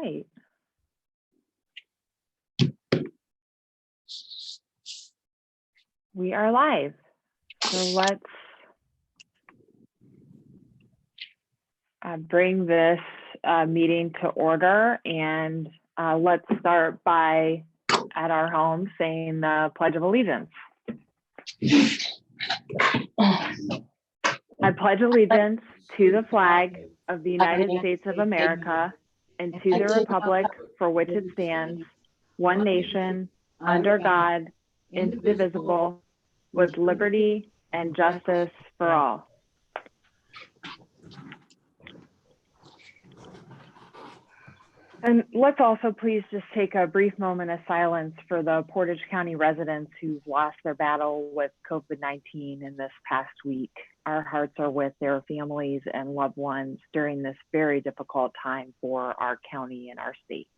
right. We are live. So let's bring this meeting to order, and let's start by, at our home, saying the Pledge of Allegiance. I pledge allegiance to the flag of the United States of America and to the republic for which it stands, one nation, under God, indivisible, with liberty and justice for all. And let's also please just take a brief moment of silence for the Portage County residents who've lost their battle with COVID-19 in this past week. Our hearts are with their families and loved ones during this very difficult time for our county and our state.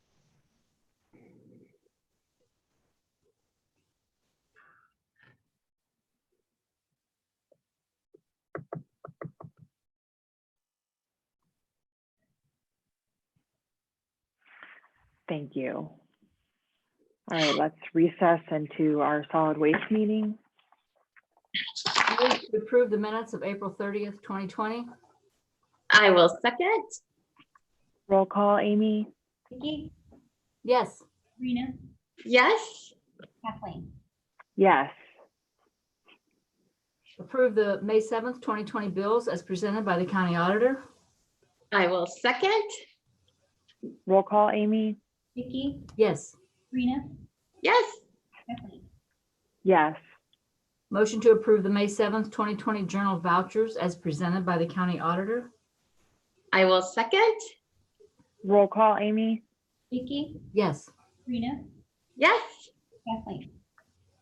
Thank you. All right, let's recess into our solid waste meeting. Move to approve the minutes of April 30th, 2020. I will second. Roll call, Amy? Vicki, Yes. Sabrina, Yes. Kathleen. Yes. Approve the May 7th, 2020 bills as presented by the county auditor. I will second. Roll call, Amy? Vicki, Yes. Sabrina, Yes. Kathleen. Yes. Motion to approve the May 7th, 2020 journal vouchers as presented by the county auditor. I will second. Roll call, Amy? Vicki, Yes. Sabrina, Yes. Kathleen.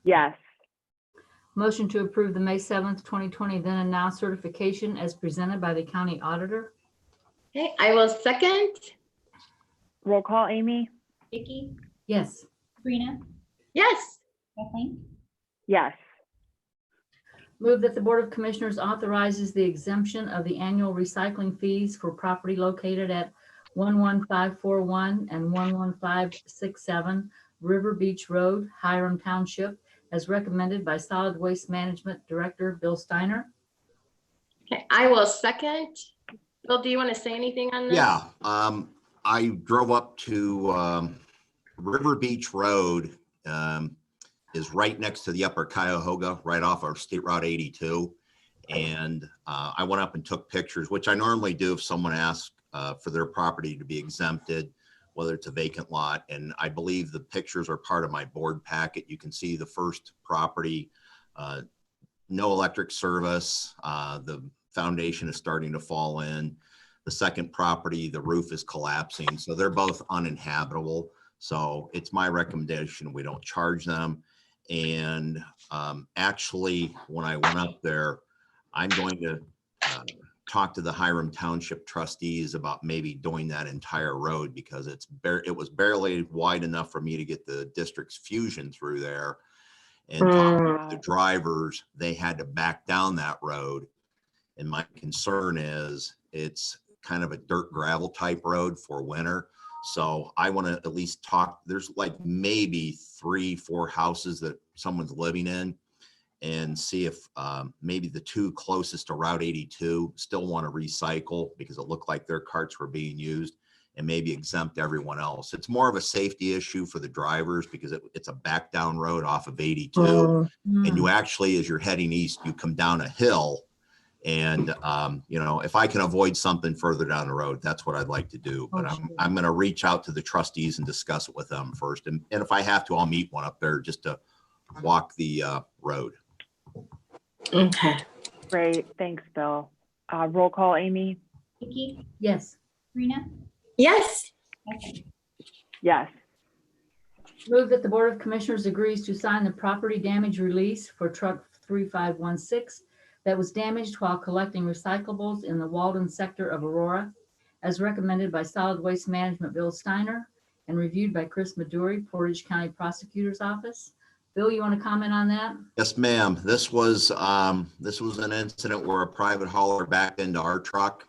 Yes. Motion to approve the May 7th, 2020 then and now certification as presented by the county auditor. Okay, I will second. Roll call, Amy? Vicki, Yes. Sabrina, Yes. Kathleen. Yes. Move that the Board of Commissioners authorizes the exemption of the annual recycling fees for property located at 11541 and 11567 River Beach Road, Hiram Township, as recommended by Solid Waste Management Director Bill Steiner. Okay, I will second. Bill, do you want to say anything on this? Yeah, I drove up to River Beach Road, is right next to the Upper Cuyahoga, right off our State Route 82. And I went up and took pictures, which I normally do if someone asks for their property to be exempted, whether it's a vacant lot. And I believe the pictures are part of my board packet. You can see the first property, no electric service. The foundation is starting to fall in. The second property, the roof is collapsing. So they're both uninhabitable. So it's my recommendation we don't charge them. And actually, when I went up there, I'm going to talk to the Hiram Township trustees about maybe doing that entire road because it was barely wide enough for me to get the district's fusion through there. And talking to the drivers, they had to back down that road. And my concern is it's kind of a dirt gravel type road for winter. So I want to at least talk, there's like maybe 3-4 houses that someone's living in and see if maybe the two closest to Route 82 still want to recycle because it looked like their carts were being used and maybe exempt everyone else. It's more of a safety issue for the drivers because it's a back down road off of 82. And you actually, as you're heading east, you come down a hill. And, you know, if I can avoid something further down the road, that's what I'd like to do. But I'm going to reach out to the trustees and discuss it with them first. And if I have to, I'll meet one up there just to walk the road. Okay. Great. Thanks, Bill. Roll call, Amy? Vicki, Yes. Sabrina, Yes. Kathleen. Yes. Move that the Board of Commissioners agrees to sign the property damage release for truck 3516 that was damaged while collecting recyclables in the Walden sector of Aurora, as recommended by Solid Waste Management Bill Steiner and reviewed by Chris Maduri, Portage County Prosecutor's Office. Bill, you want to comment on that? Yes, ma'am. This was an incident where a private hauler backed into our truck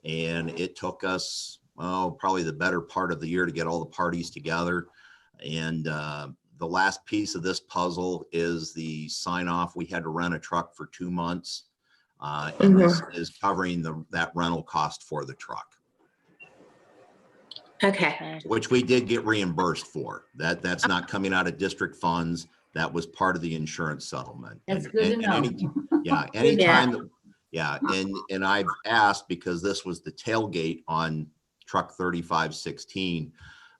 and it took us, probably the better part of the year to get all the parties together. And the last piece of this puzzle is the sign off. We had to rent a truck for 2 months. And this is covering that rental cost for the truck, Okay, which we did get reimbursed for. That's not coming out of district funds. That was part of the insurance settlement. That's And- good to and know. Yeah, anytime, and I've asked, because this was the tailgate on truck 3516.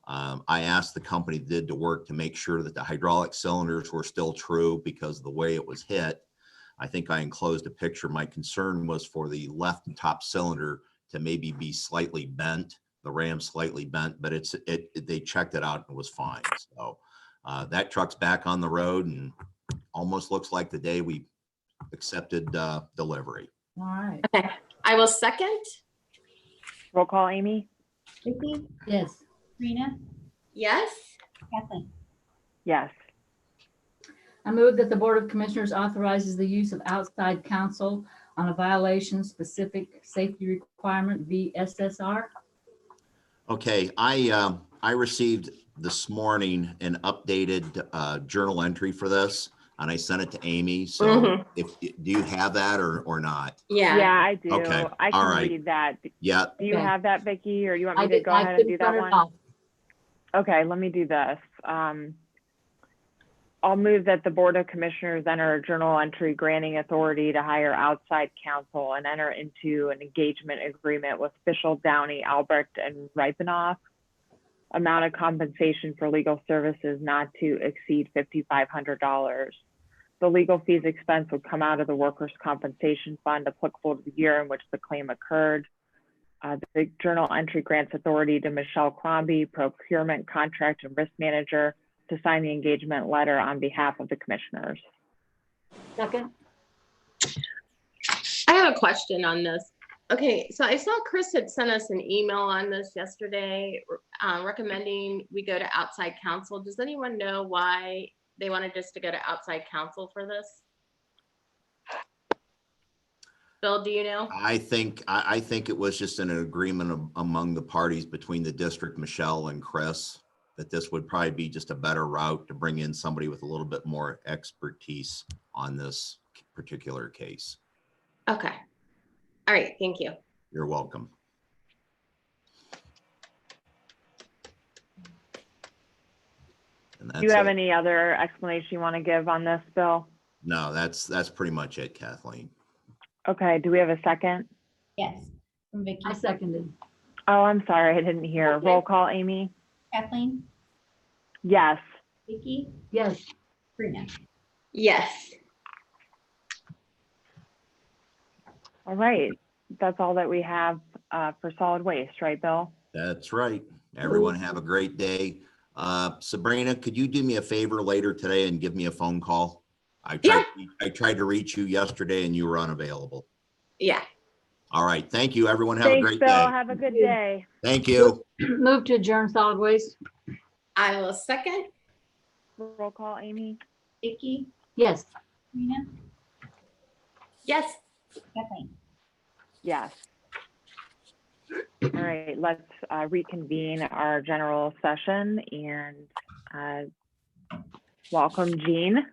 I asked the company that did the work to make sure that the hydraulic cylinders were still true because of the way it was hit. I think I enclosed a picture. My concern was for the left top cylinder to maybe be slightly bent, the ram slightly bent, but they checked it out and it was fine. So that truck's back on the road and almost looks like the day we accepted delivery. All right. okay. I will second. Roll call, Amy? Vicky, Yes. Sabrina, Yes. Kathleen. Yes. I move that the Board of Commissioners authorizes the use of outside counsel on a violation-specific safety requirement VSSR. Okay, I received this morning an updated journal entry for this, and I sent it to Amy. So Mhm. do you have that or not? Yeah. Yeah, I do. Okay, I all can right. read that. Yeah, Do you Okay. have that, Vicky, or you want me I to did, go I ahead and couldn't do that print it one? off. Okay, let me do this. I'll move that the Board of Commissioners enter a journal entry granting authority to hire outside counsel and enter into an engagement agreement with Fishel, Downey, Albrecht, and Ripenoff. Amount of compensation for legal services not to exceed $5,500. The legal fees expense would come out of the workers' compensation fund applicable to the year in which the claim occurred. The journal entry grants authority to Michelle Crombie, procurement, contract, and risk manager, to sign the engagement letter on behalf of the commissioners. Second? I have a question on this. Okay, so I saw Chris had sent us an email on this yesterday, recommending we go to outside counsel. Does anyone know why they wanted us to go to outside counsel for this? Bill, do you know? I think it was just an agreement among the parties between the district, Michelle and Chris, that this would probably be just a better route to bring in somebody with a little bit more expertise on this particular case. Okay. All right, thank you. You're welcome. And Do you have it. any other explanation you want to give on this, Bill? No, that's pretty much it, Kathleen. Okay, do we have a second? Yes, from Vicky. I seconded. Oh, I'm sorry, I didn't hear. Okay. Roll call, Amy? Kathleen, Yes. Vicky, Yes. Sabrina. Yes. All right, that's all that we have for solid waste, right, Bill? That's right. Everyone have a great day. Sabrina, could you do me a favor later today and give me a phone call? I tried to reach you yesterday and you were unavailable. Yeah. All right. Thank you, everyone. Have a Thanks, great Bill. day. Have a good you. day. Thank you. Move to adjourn solid waste. I will second. Roll call, Amy? Vicky, Yes. Sabrina, Yes. Kathleen. Yes. All right, let's reconvene our general session and welcome Jean.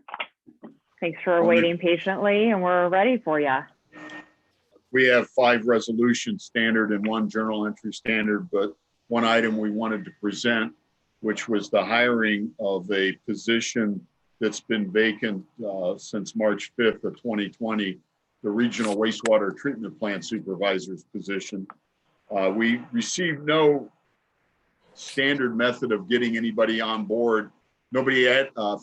Thanks for waiting patiently, and we're ready for you. We have 5 resolutions standard and 1 journal entry standard, but one item we wanted to present, which was the hiring of a position that's been vacant since March 5th of 2020, the regional wastewater treatment plant supervisor's position. We received no standard method of getting anybody on board. Nobody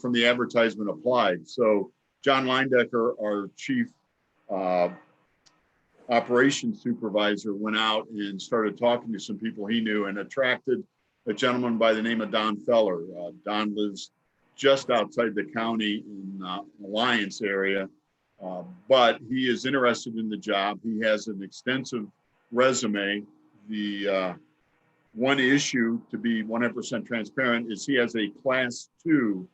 from the advertisement applied. So John Leindecker, our chief operations supervisor, went out and started talking to some people he knew and attracted a gentleman by the name of Don Feller. Don lives just outside the county in Alliance area, but he is interested in the job. He has an extensive resume. The one issue, to be 100% transparent, is he has a Class 2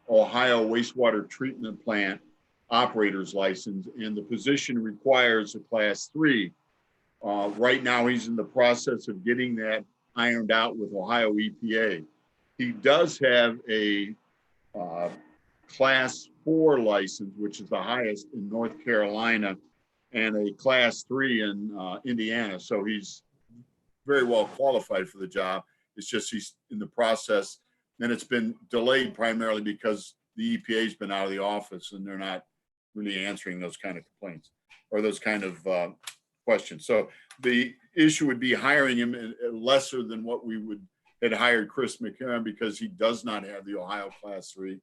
Ohio wastewater treatment plant operator's license, and the position requires a Class 3. Right now, he's in the process of getting that ironed out with Ohio EPA. He does have a Class 4 license, which is the highest in North Carolina, and a Class 3 in Indiana. So he's very well qualified for the job. It's just he's in the process, and it's been delayed primarily because the EPA's been out of the office and they're not really answering those kind of complaints or those kind of questions. So the issue would be hiring him at lesser than what we had hired Chris McCarron, because he does not have the Ohio Class 3.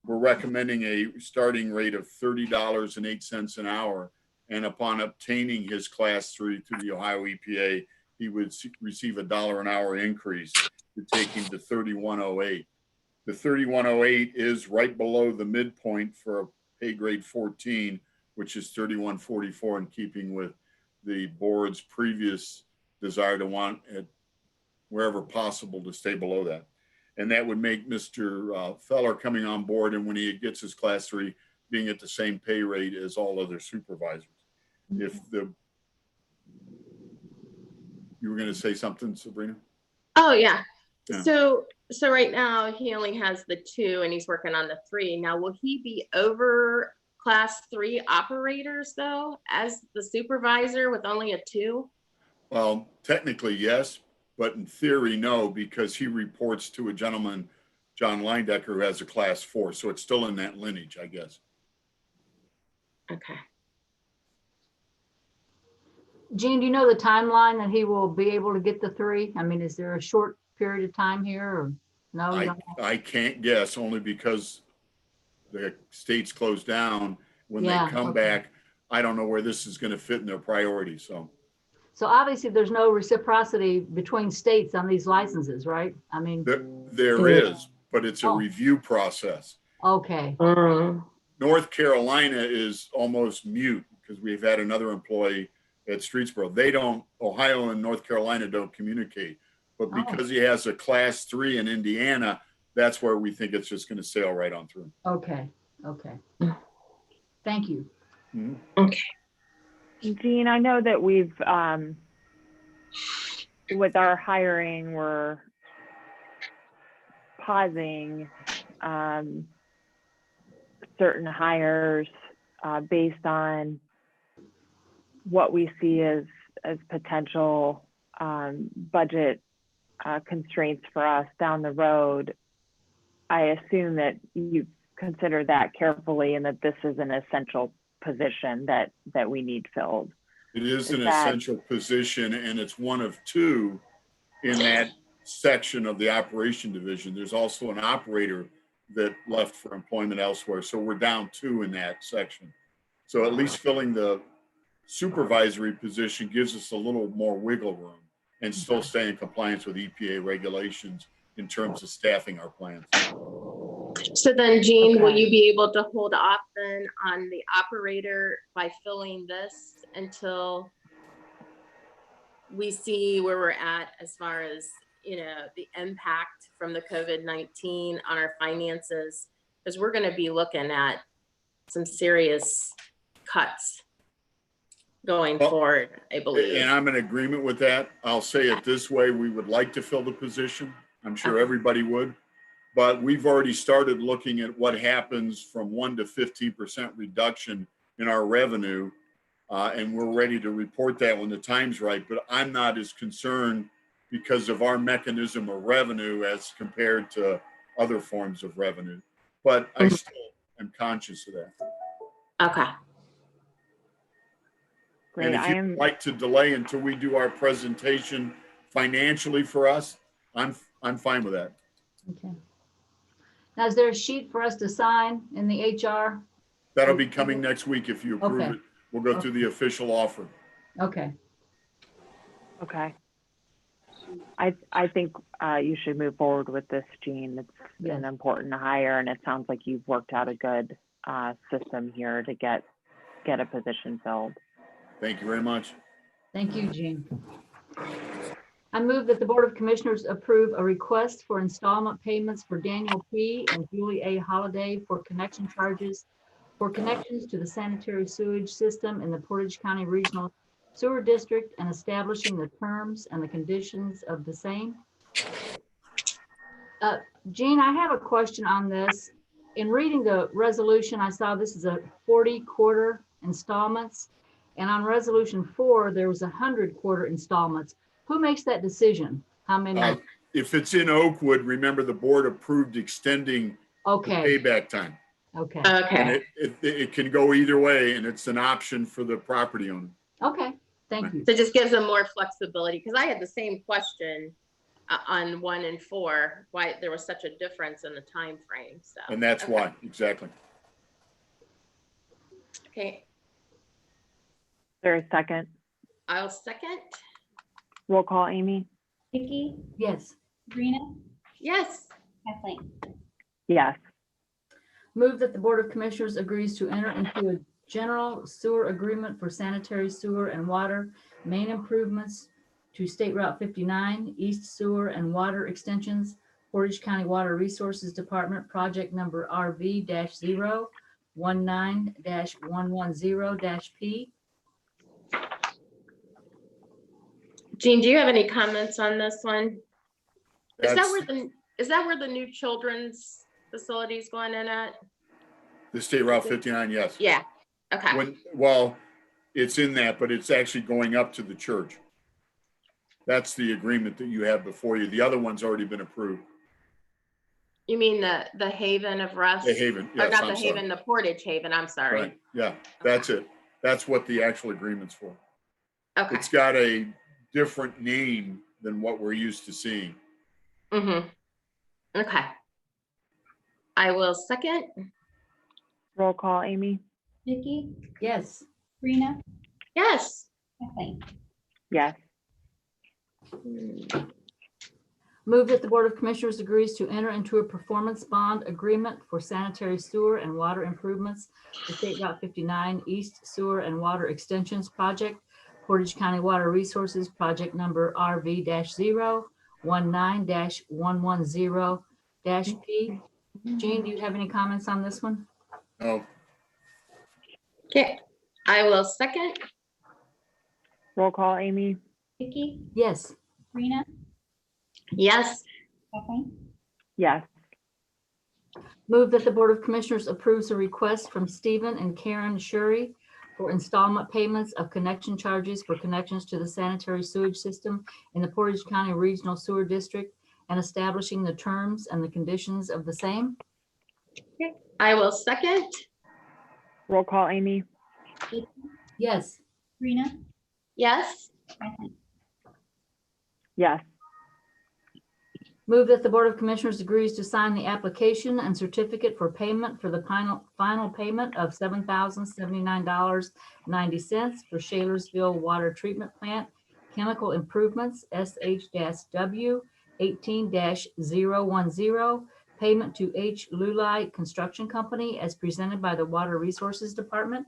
We're recommending a starting rate of $30.08 an hour. And upon obtaining his Class 3 through the Ohio EPA, he would receive $1 an hour increase to take him to $31.08. The $31.08 is right below the midpoint for a pay grade 14, which is $31.44, in keeping with the board's previous desire to want it wherever possible to stay below that. And that would make Mr. Feller coming on board, and when he gets his Class 3, being at the same pay rate as all other supervisors. If you were going to say something, Sabrina? Oh, yeah. Yeah. So right now he only has the 2 and he's working on the 3. Now, will he be over Class 3 operators though, as the supervisor with only a 2? Well, technically, yes, but in theory, no, because he reports to a gentleman, John Leindecker, who has a Class 4. So it's still in that lineage, I guess. Okay. Gene, do you know the timeline that he will be able to get the 3? I mean, is there a short period of time here or no? You don't know? I can't guess, only because the state's closed down. When Yeah, they come okay. back, I don't know where this is going to fit in their priorities. So So obviously there's no reciprocity between states on these licenses, right? I mean, there is, but it's a Oh. review process. okay, North Carolina is almost mute because we've had another employee at Streetsboro. Ohio and North Carolina don't communicate. But because he has a Class 3 in Indiana, that's where we think it's just going to sail right on through. okay. Thank you. Okay. Jean, I know that we've, with our hiring, we're pausing certain hires based on what we see as potential budget constraints for us down the road. I assume that you consider that carefully and that this is an essential position that we need filled. It is an essential position, and it's one of 2 in that section of the operation division. There's also an operator that left for employment elsewhere. So we're down 2 in that section. So at least filling the supervisory position gives us a little more wiggle room and still stay in compliance with EPA regulations in terms of staffing our plants. So then, Jean, will Okay. you be able to hold off then on the operator by filling this until we see where we're at as far as, the impact from the COVID-19 on our finances? Because we're going to be looking at some serious cuts going forward, I believe. And I'm in agreement with that. I'll say it this way. We would like to fill the position. I'm sure everybody would. But we've already started looking at what happens from 1 to 15% reduction in our revenue. And we're ready to report that when the time's right. But I'm not as concerned because of our mechanism of revenue as compared to other forms of revenue. But I still am conscious of that. Okay. Great. And if you'd like to delay until we do our presentation financially for us, I'm fine with that. Okay. Now, is there a sheet for us to sign in the HR? That'll be coming next week if you approve Okay. it. We'll go through the official offer. Okay. Okay. I think you should move forward with this, Jean. It's Yes. an important hire, and it sounds like you've worked out a good system here to get a position filled. Thank you very much. Thank you, Jean. I move that the Board of Commissioners approve a request for installment payments for Daniel P. and Julie A. Holliday for connection charges for connections to the sanitary sewage system in the Portage County Regional Sewer District and establishing the terms and the conditions of the same. Jean, I have a question on this. In reading the resolution, I saw this is a 40 quarter installments. And on resolution 4, there was 100 quarter installments. Who makes that decision? How many? If it's in Oakwood, remember the board approved extending the Okay, payback time. okay, And Okay, it can go either way, and it's an option for the property owner. okay. Thank you. so it just gives them more flexibility, because I had the same question on 1 and 4, why there was such a difference in the time frame. So. And that's okay. why, exactly. Okay, Is there a second? I'll second. Roll call, Amy? Vicky, Yes. Sabrina, Yes. Kathleen. Yes. Move that the Board of Commissioners agrees to enter into a general sewer agreement for sanitary sewer and water main improvements to State Route 59, East Sewer and Water Extensions, Portage County Water Resources Department, project number RV-019-110-P. Jean, do you have any comments on this one? Is that That's where the new children's facility is going in at? the State Route 59, yes. Yeah, okay. Well, it's in that, but it's actually going up to the church. That's the agreement that you have before you. The other one's already been approved. You mean the Haven of Rust? The Haven, Or yes, not I'm the sorry. Haven, the Portage Haven, I'm sorry. Right, yeah, that's it. That's what the actual agreement's for. Okay. It's got a different name than what we're used to seeing. Mm-hmm. Okay. I will second. Roll call, Amy? Vicky, Yes. Sabrina, Yes. Kathleen. Yes. Move that the Board of Commissioners agrees to enter into a performance bond agreement for sanitary sewer and water improvements to State Route 59 East Sewer and Water Extensions Project, Portage County Water Resources, project number RV-019-110-P. Jean, do you have any comments on this one? No, Okay. I will second. Roll call, Amy? Vicky, Yes. Sabrina, Yes. Kathleen. Yes. Move that the Board of Commissioners approves a request from Stephen and Karen Shuri for installment payments of connection charges for connections to the sanitary sewage system in the Portage County Regional Sewer District and establishing the terms and the conditions of the same. I will second. Roll call, Amy? Vicky, Yes. Sabrina, Yes. Kathleen. Yes. Move that the Board of Commissioners agrees to sign the application and certificate for payment for the final payment of $7,079.90 for Shalersville Water Treatment Plant Chemical Improvements, SH-W 18-010, payment to H. Lulite Construction Company as presented by the Water Resources Department.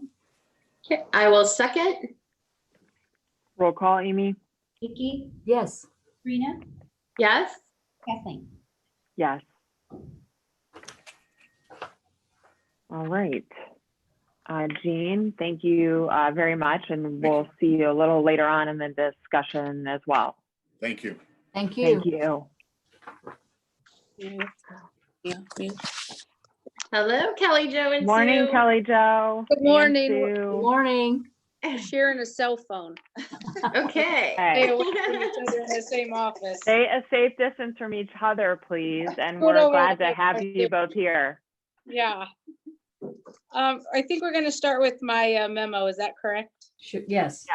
Okay. I will second. Roll call, Amy? Vicky, Yes. Sabrina, Yes. Kathleen. Yes. All right. Jean, thank you very much, and we'll see you a little later on in the discussion as well. thank you. Thank you. Thank you. Hello, Kelly Jo and Morning, Sue. Kelly Jo. Good and morning. Good Sue. morning. Sharing a cell phone. Okay. Hey. Stay away from each other in the same office. Stay a safe distance from each other, please, and Good we're over glad to there. have you both here. Yeah. I think we're going to start with my memo. Is that correct? Sure. Yes.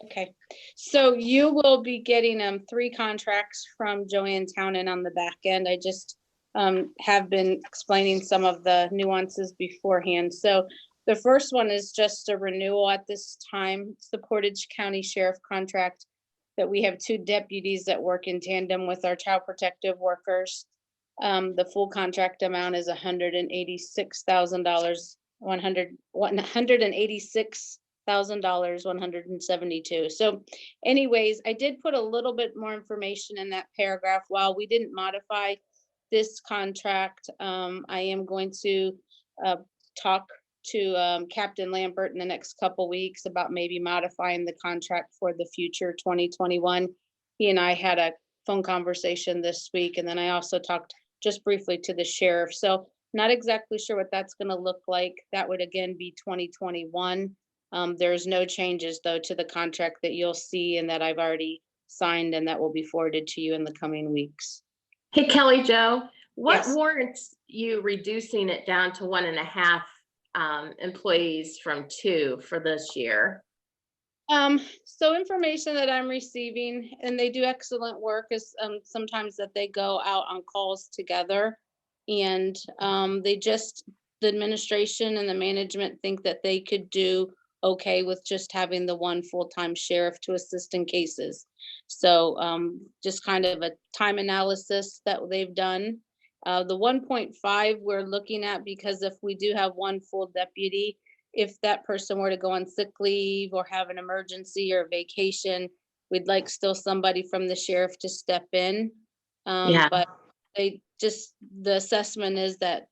Okay. So you will be getting 3 contracts from Joanne Townend on the back end. I just have been explaining some of the nuances beforehand. So the first one is just a renewal at this time. It's the Portage County Sheriff contract that we have 2 deputies that work in tandem with our child protective workers. The full contract amount is $186,000, $186,172. So anyways, I did put a little bit more information in that paragraph. While we didn't modify this contract, I am going to talk to Captain Lambert in the next couple weeks about maybe modifying the contract for the future 2021. He and I had a phone conversation this week, and then I also talked just briefly to the sheriff. So not exactly sure what that's going to look like. That would again be 2021. There's no changes though to the contract that you'll see and that I've already signed and that will be forwarded to you in the coming weeks. Hey, Kelly Jo, what Yes. warrants you reducing it down to 1.5 employees from 2 for this year? So information that I'm receiving, and they do excellent work, is sometimes that they go out on calls together, and the administration and the management think that they could do okay with just having the one full-time sheriff to assist in cases. So just kind of a time analysis that they've done. The 1.5 we're looking at, because if we do have one full deputy, if that person were to go on sick leave or have an emergency or vacation, we'd like still somebody from the sheriff to step in. Yeah. But the assessment is that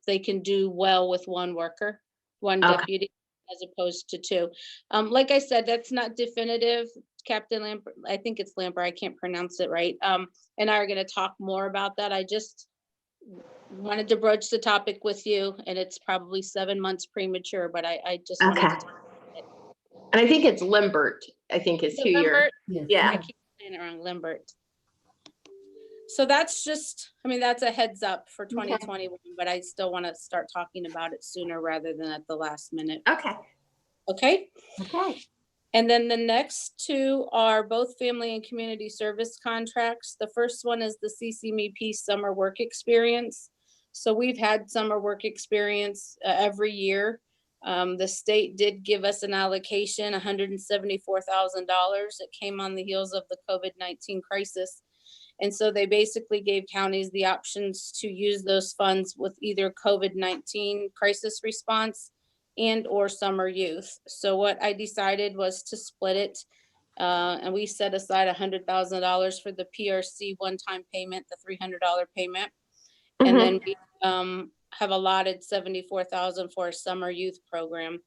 they can do well with one worker, one Okay. deputy, as opposed to 2. Like I said, that's not definitive. Captain Lambert, I think it's Lambert, I can't pronounce it right. And I are going to talk more about that. I just wanted to broach the topic with you, and it's probably 7 months premature, but I just wanted Okay. to. And I think it's Limbert, I think is who you're, Lambert? Yes. yeah. I keep saying it wrong, Limbert. So that's just, I mean, that's a heads up for 2021, but I still want to start talking about it sooner rather than at the last minute. Okay. Okay. Okay. And then the next 2 are both family and community service contracts. The first one is the CCMP summer work experience. So we've had summer work experience every year. The state did give us an allocation, $174,000. It came on the heels of the COVID-19 crisis. And so they basically gave counties the options to use those funds with either COVID-19 crisis response and or summer youth. So what I decided was to split it. And we set aside $100,000 for the PRC one-time payment, the $300 payment. And then we have allotted $74,000 for a summer youth program.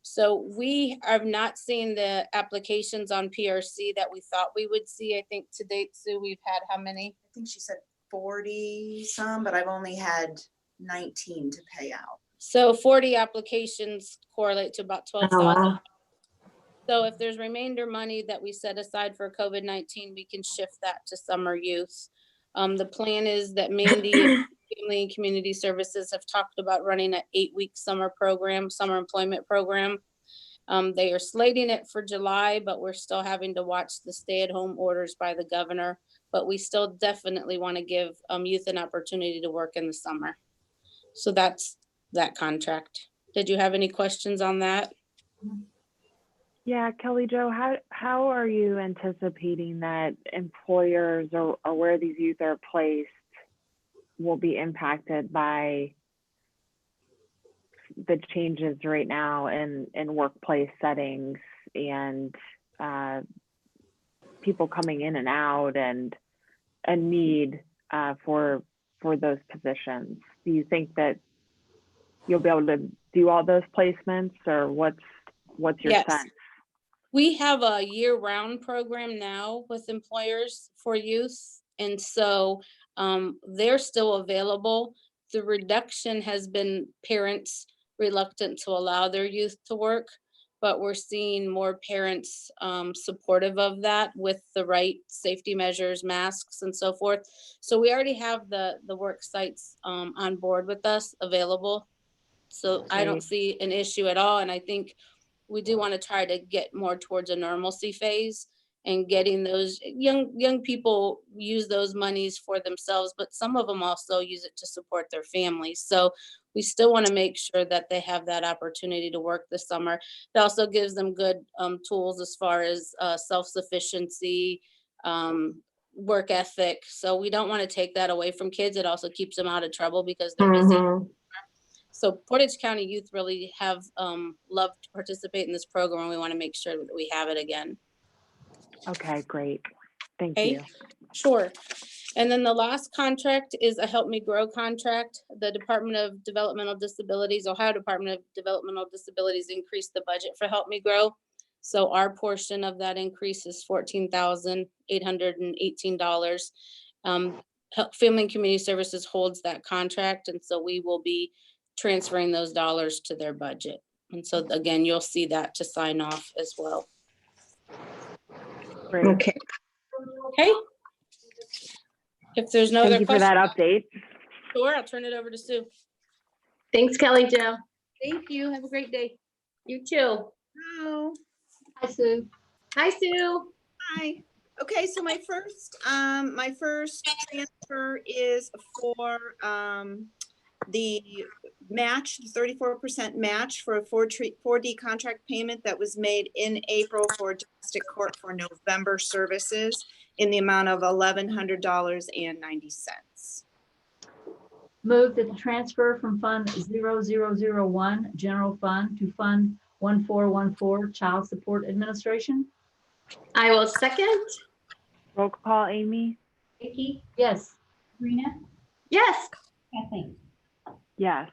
So we have not seen the applications on PRC that we thought we would see. I think to date, Sue, we've had how many? I think she said 40 some, but I've only had 19 to pay out. So 40 applications correlate to about 12,000. Oh, wow. So if there's remainder money that we set aside for COVID-19, we can shift that to summer youth. The plan is that Mandy and Family and Community Services have talked about running an 8-week summer employment program. They are slating it for July, but we're still having to watch the stay-at-home orders by the governor. But we still definitely want to give youth an opportunity to work in the summer. So that's that contract. Did you have any questions on that? Yeah, Kelly Jo, how are you anticipating that employers or where these youth are placed will be impacted by the changes right now in workplace settings and people coming in and out and a need for those positions? Do you think that you'll be able to do all those placements, or what's your Yes. sense? We have a year-round program now with employers for youth, and so they're still available. The reduction has been parents reluctant to allow their youth to work, but we're seeing more parents supportive of that with the right safety measures, masks, and so forth. So we already have the work sites on board with us available. So I don't Great. see an issue at all, and I think we do want to try to get more towards a normalcy phase and getting those young people use those monies for themselves, but some of them also use it to support their families. So we still want to make sure that they have that opportunity to work this summer. It also gives them good tools as far as self-sufficiency, work ethic. So we don't want to take that away from kids. It also keeps them out of trouble because they're busy. So Portage County youth really have loved to participate in this program, and we want to make sure that we have it again. Okay, great. Thank Okay. you. Sure. And then the last contract is a Help Me Grow contract. The Department of Developmental Disabilities, Ohio Department of Developmental Disabilities increased the budget for Help Me Grow. So our portion of that increase is $14,818. Family and Community Services holds that contract, and so we will be transferring those dollars to their budget. And so again, you'll see that to sign off as well. Great. Okay. If there's no other Thank you for that questions, update. sure, I'll turn it over to Sue. Thanks, Kelly Jo. Thank you. Have a great day. You too. Oh, Hi, Sue. Hi, Sue. hi. Okay, so my first transfer is for the match, 34% match for a 4D contract payment that was made in April for domestic court for November services in the amount of $1,100.90. Move that the transfer from Fund 0001 General Fund to Fund 1414 Child Support Administration. I will second. Roll call, Amy? Vicky, Yes. Sabrina, Yes. Kathleen. Yes.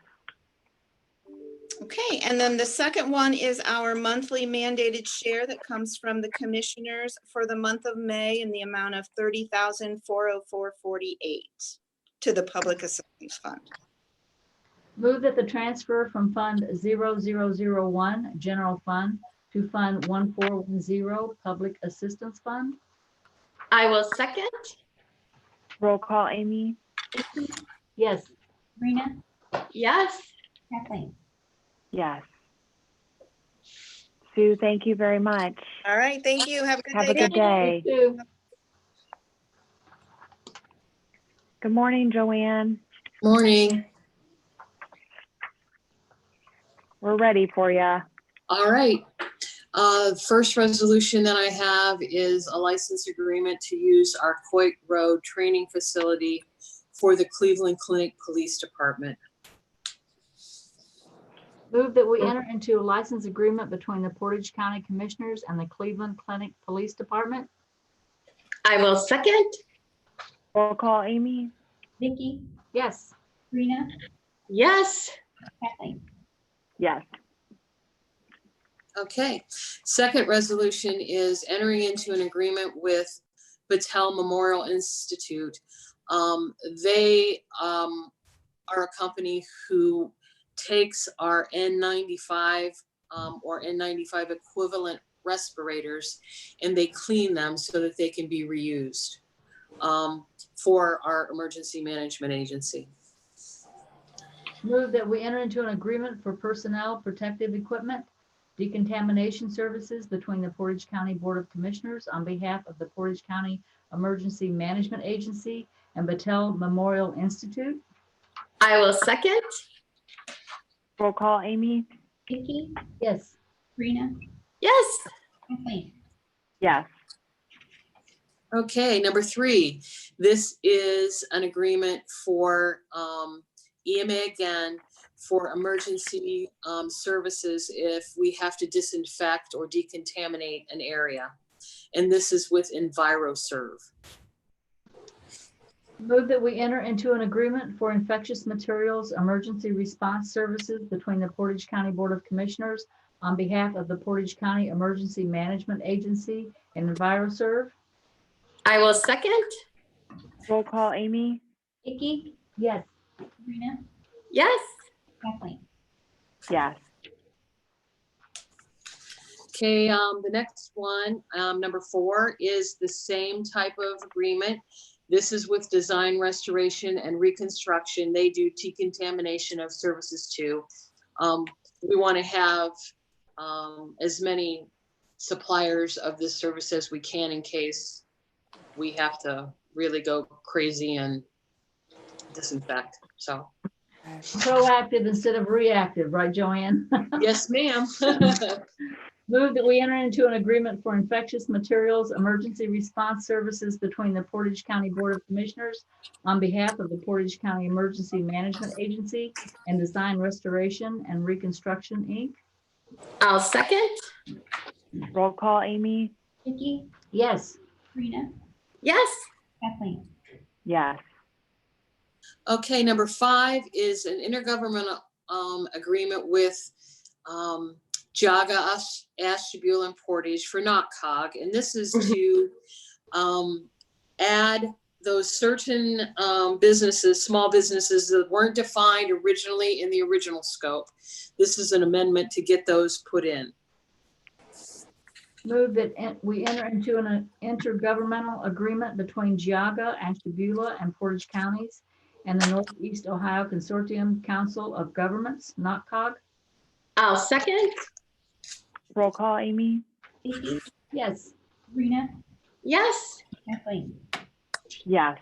Okay, and then the second one is our monthly mandated share that comes from the commissioners for the month of May in the amount of $30,404.48 to the Public Assistance Fund. Move that the transfer from Fund 0001 General Fund to Fund 1410 Public Assistance Fund. I will second. Roll call, Amy? Yes. Sabrina, Yes. Kathleen. Yes. Sue, thank you very much. All right, thank you. Have a good Have day. a good day. Sue. Good morning, Joanne. Morning. We're ready for you. All right. First resolution that I have is a license agreement to use our Coit Road training facility for the Cleveland Clinic Police Department. Move that we enter into a license agreement between the Portage County Commissioners and the Cleveland Clinic Police Department. I will second. Roll call, Amy? Vicky, Yes. Sabrina, Yes. Kathleen. Yes. Okay. Second resolution is entering into an agreement with Battelle Memorial Institute. They are a company who takes our N95 or N95 equivalent respirators and they clean them so that they can be reused for our emergency management agency. Move that we enter into an agreement for personnel protective equipment decontamination services between the Portage County Board of Commissioners on behalf of the Portage County Emergency Management Agency and Battelle Memorial Institute. I will second. Roll call, Amy? Vicky, Yes. Sabrina, Yes. Kathleen. Yes. Okay, number 3, this is an agreement for EMA again for emergency services if we have to disinfect or decontaminate an area. And this is with EnviroServe. Move that we enter into an agreement for infectious materials emergency response services between the Portage County Board of Commissioners on behalf of the Portage County Emergency Management Agency and EnviroServe. I will second. Roll call, Amy? Vicky, Yes. Sabrina, Yes. Kathleen. Yes. Okay, the next one, number 4, is the same type of agreement. This is with Design Restoration and Reconstruction. They do decontamination of services too. We want to have as many suppliers of this service as we can in case we have to really go crazy and disinfect. So, Proactive instead of reactive, right, Joanne? yes, ma'am. Move that we enter into an agreement for infectious materials emergency response services between the Portage County Board of Commissioners on behalf of the Portage County Emergency Management Agency and Design Restoration and Reconstruction, Inc. I'll second. Roll call, Amy? Vicky, Yes. Sabrina, Yes. Kathleen. Yes. Okay, number 5 is an intergovernmental agreement with Jaga, Ashtabula, and Portage for NOCCOG. And this is to add those certain businesses, small businesses that weren't defined originally in the original scope. This is an amendment to get those put in. Move that we enter into an intergovernmental agreement between Geauga, Ashtabula, and Portage counties and the Northeast Ohio Consortium Council of Governments, NOCCOG. I'll second. Roll call, Amy? Vicky, Yes. Sabrina, Yes. Kathleen. Yes.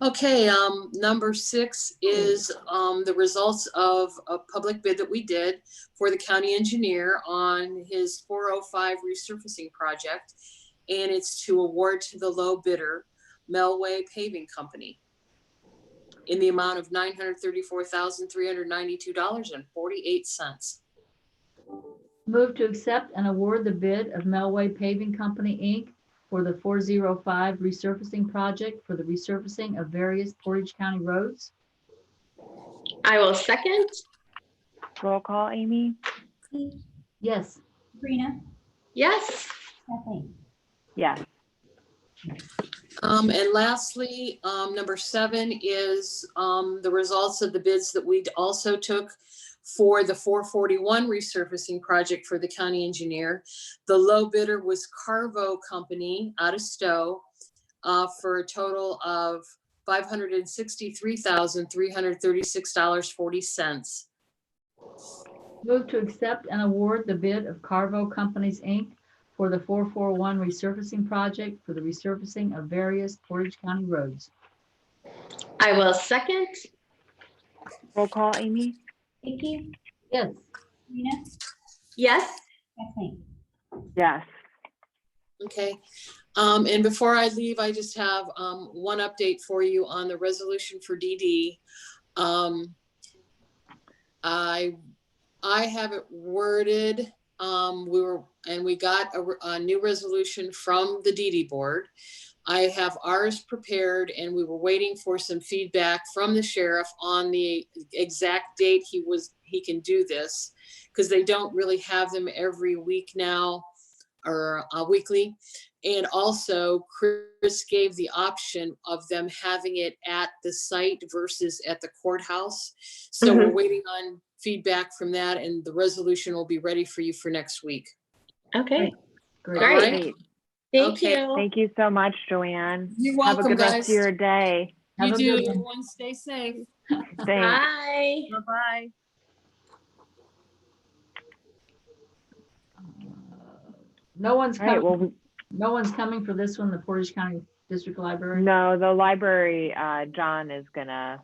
Okay, number 6 is the results of a public bid that we did for the county engineer on his 405 resurfacing project. And it's to award to the low bidder, Melway Paving Company, in the amount of $934,392.48. Move to accept and award the bid of Melway Paving Company, Inc. for the 405 resurfacing project for the resurfacing of various Portage County roads. I will second. Roll call, Amy? Vicky, Yes. Sabrina, Yes. Kathleen. Yes. And lastly, number 7 is the results of the bids that we also took for the 441 resurfacing project for the county engineer. The low bidder was Carvo Company out of Stowe for a total of $563,336.40. Move to accept and award the bid of Carvo Companies, Inc. for the 441 resurfacing project for the resurfacing of various Portage County roads. I will second. Roll call, Amy? Vicky, Yes. Sabrina, Yes. Kathleen. Yes. Okay. And before I leave, I just have one update for you on the resolution for DD. I have it worded. We got a new resolution from the DD board. I have ours prepared, and we were waiting for some feedback from the sheriff on the exact date he can do this, because they don't really have them every week now, or weekly. And also Chris gave the option of them having it at the site versus at the courthouse. So we're waiting on feedback from that, and the resolution will be ready for you for next week. Okay. Great. Great. Great. Thank Okay. you. Thank you so much, Joanne. You're Have a welcome, good rest guys. of your day. Have You a do. good one. Everyone stay safe. Thanks. Bye. Bye-bye. No one's All right, coming, well, no one's coming for this one, the Portage County District Library. no, the library, John is gonna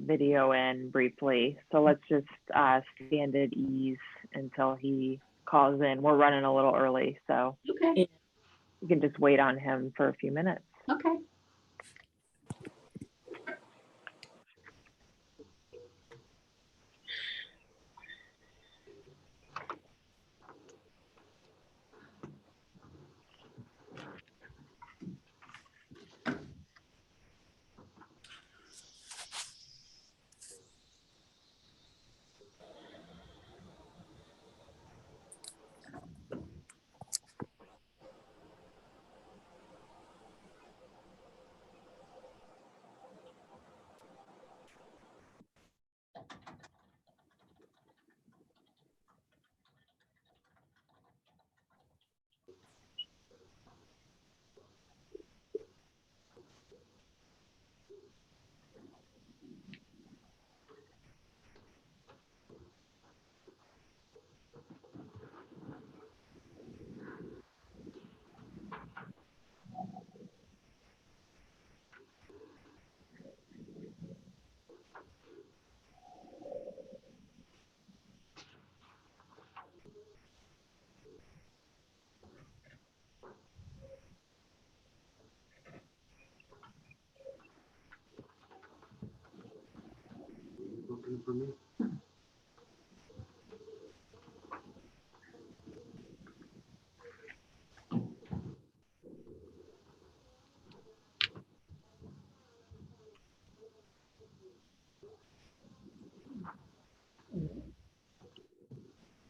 video in briefly. So let's just stand at ease until he calls in. We're running a little early, so Okay. you can just wait on him for a few minutes. Okay.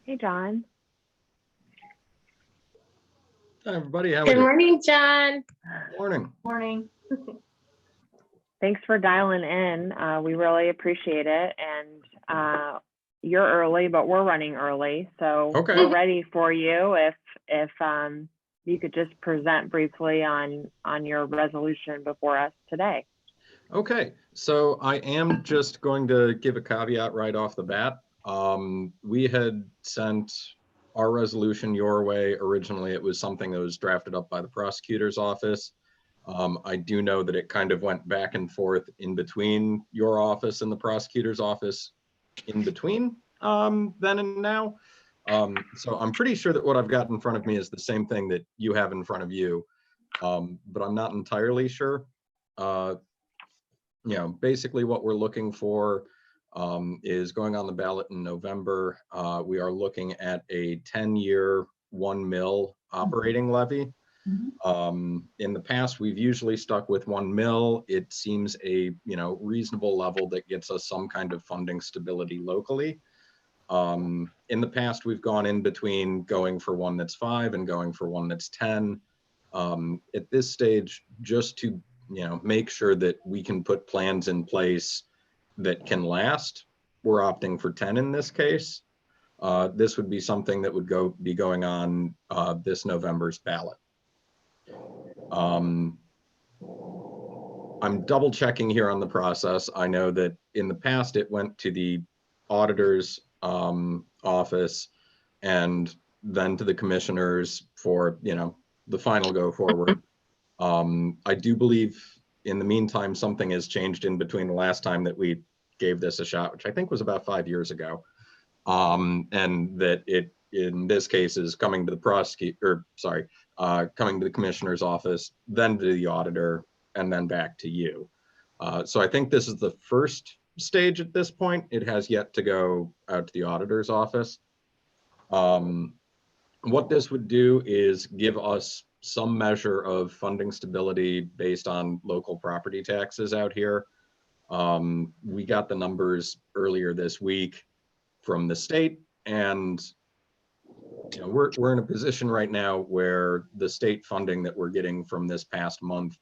Hey, John. Hi, everybody. How are Good you? morning, John. Morning. Morning. Thanks for dialing in. We really appreciate it. And you're early, but we're running early. So Okay. we're ready for you if you could just present briefly on your resolution before us today. Okay, so I am just going to give a caveat right off the bat. We had sent our resolution your way. Originally, it was something that was drafted up by the prosecutor's office. I do know that it kind of went back and forth in between your office and the prosecutor's office in between then and now. So I'm pretty sure that what I've got in front of me is the same thing that you have in front of you, but I'm not entirely sure. Basically what we're looking for is going on the ballot in November. We are looking at a 10-year 1 mil operating levy. In the past, we've usually stuck with 1 mil. It seems a reasonable level that gets us some kind of funding stability locally. In the past, we've gone in between going for one that's 5 and going for one that's 10. At this stage, just to make sure that we can put plans in place that can last, we're opting for 10 in this case. This would be something that would be going on this November's ballot. I'm double checking here on the process. I know that in the past it went to the auditor's office and then to the commissioners for the final go forward. I do believe in the meantime something has changed in between the last time that we gave this a shot, which I think was about 5 years ago, and that it in this case is coming to the coming to the commissioner's office, then to the auditor, and then back to you. So I think this is the first stage at this point. It has yet to go out to the auditor's office. What this would do is give us some measure of funding stability based on local property taxes out here. We got the numbers earlier this week from the state, and we're in a position right now where the state funding that we're getting from this past month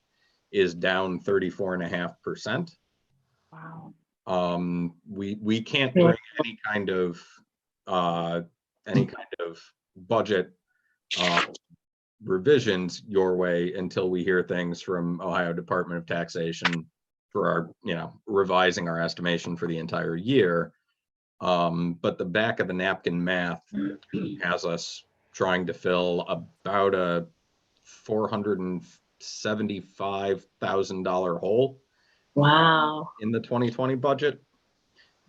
is down 34.5%. Wow. We can't bring any kind of budget revisions your way until we hear things from Ohio Department of Taxation for our, revising our estimation for the entire year. But the back of the napkin math has us trying to fill about a $475,000 hole. Wow. In the 2020 budget.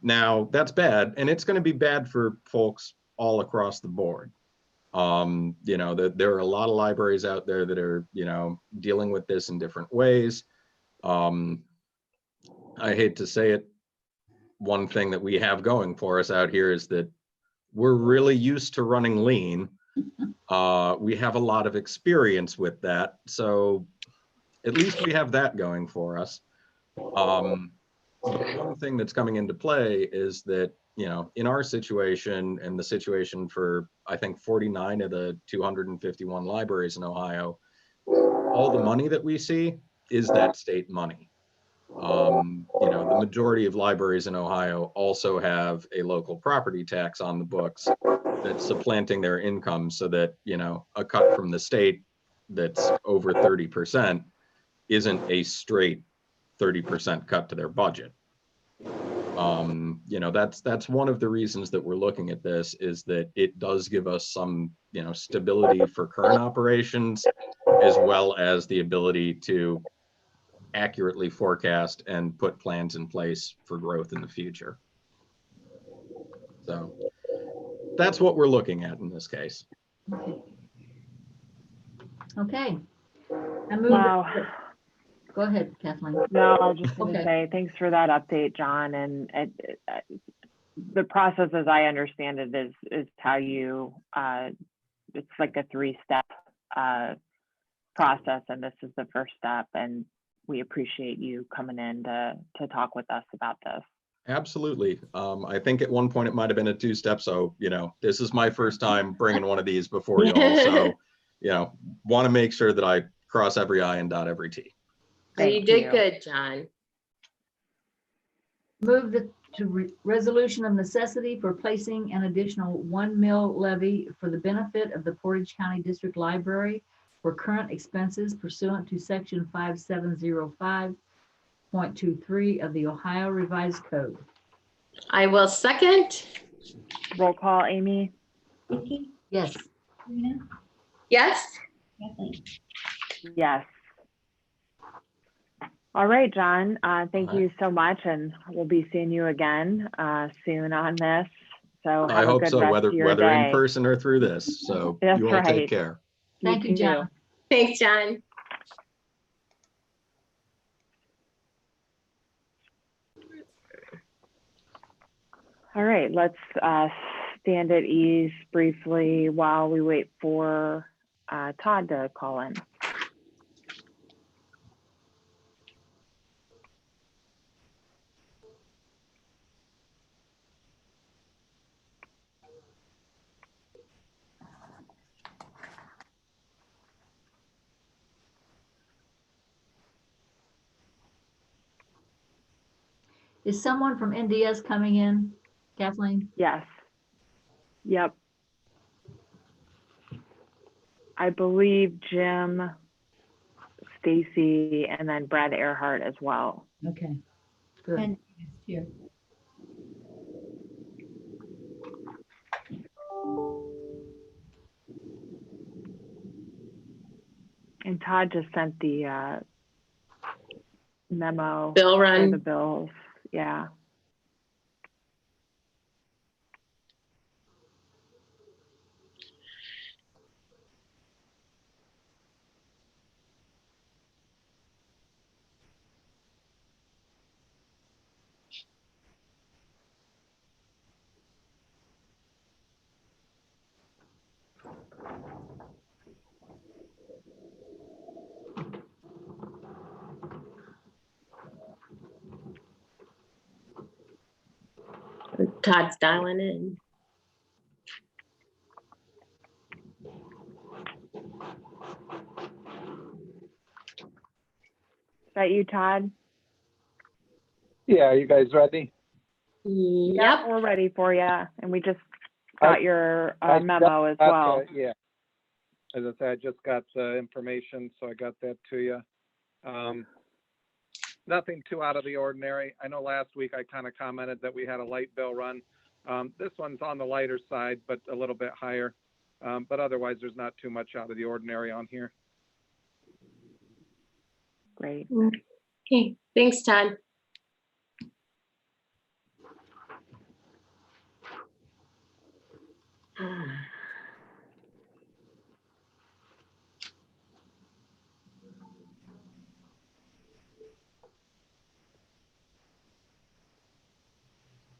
Now that's bad, and it's going to be bad for folks all across the board. There are a lot of libraries out there that are, dealing with this in different ways. I hate to say it, one thing that we have going for us out here is that we're really used to running lean. We have a lot of experience with that, so at least we have that going for us. One thing that's coming into play is that, in our situation and the situation for, I think, 49 of the 251 libraries in Ohio, all the money that we see is that state money. The majority of libraries in Ohio also have a local property tax on the books that's supplanting their income, so that, a cut from the state that's over 30% isn't a straight 30% cut to their budget. That's one of the reasons that we're looking at this, is that it does give us some, stability for current operations, as well as the ability to accurately forecast and put plans in place for growth in the future. So that's what we're looking at in this case. Okay. I move. Wow. Go ahead, Kathleen. No, I was just going to Okay. say thanks for that update, John. And the process, as I understand it, is how you, it's like a 3-step process, and this is the first step. And we appreciate you coming in to talk with us about this. Absolutely. I think at one point it might have been a two-step. So, this is my first time bringing one of these before you all. So, want to make sure that I cross every I and dot every T. You Thank did you. good, John. Move to resolution of necessity for placing an additional 1 mil levy for the benefit of the Portage County District Library for current expenses pursuant to section 5705.23 of the Ohio Revised Code. I will second. Roll call, Amy? Vicky, Yes. Sabrina, Yes. Kathleen. Yes. All right, John, thank All right. you so much, and we'll be seeing you again soon on this. So I have a hope good so, rest whether of your whether in day. person or through this. So That's you all right. take care. Thank you, too. John. Thanks, John. All right, let's stand at ease briefly while we wait for Todd to call in. Is someone from NDS coming in, Kathleen? Yes. Yep. I believe Jim, Stacy, and then Brad Earhart as well. Okay, good. And here. And Todd just sent the memo Bill for run. the bills. Yeah. Todd's dialing in. Is that you, Todd? Yeah, are you guys ready? Yep. We're ready for you. And we just got your I memo as just got well. yeah. As I said, I just got the information, so I got that to you. Nothing too out of the ordinary. I know last week I kind of commented that we had a light bill run. This one's on the lighter side, but a little bit higher. But otherwise, there's not too much out of the ordinary on here. Great. Okay, thanks, Todd.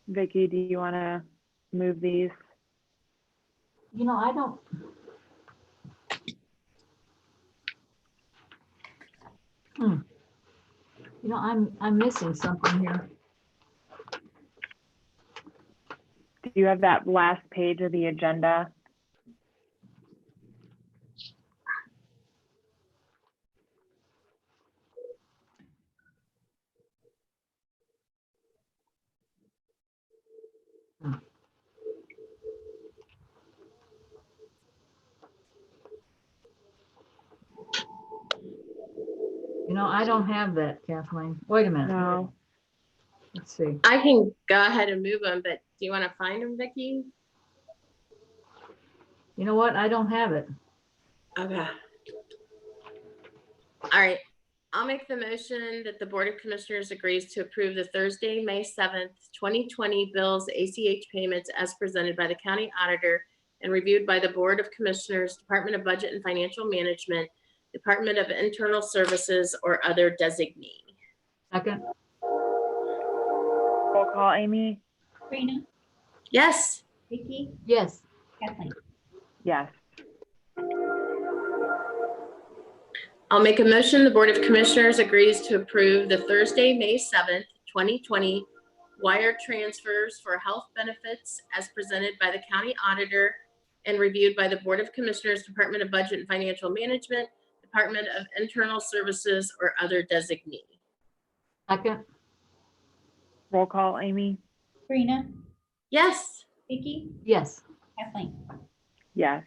Vicky, do you want to move these? I don't. I'm missing something here. Do you have that last page of the agenda? I don't have that, Kathleen. Wait a minute. No. Let's see. I can go ahead and move them, but do you want to find them, Vicky? You know what? I don't have it. Okay. All right. I'll make the motion that the Board of Commissioners agrees to approve the Thursday, May 7th, 2020 bills ACH payments as presented by the County Auditor and reviewed by the Board of Commissioners, Department of Budget and Financial Management, Department of Internal Services, or other designee. Second. Roll call, Amy? Sabrina, Yes. Vicky, Yes. Kathleen. Yes. I'll make a motion. The Board of Commissioners agrees to approve the Thursday, May 7th, 2020 wire transfers for health benefits as presented by the county auditor and reviewed by the Board of Commissioners, Department of Budget and Financial Management, Department of Internal Services, or other designee. Second. Roll call, Amy? Sabrina, Yes. Vicky, Yes. Kathleen. Yes.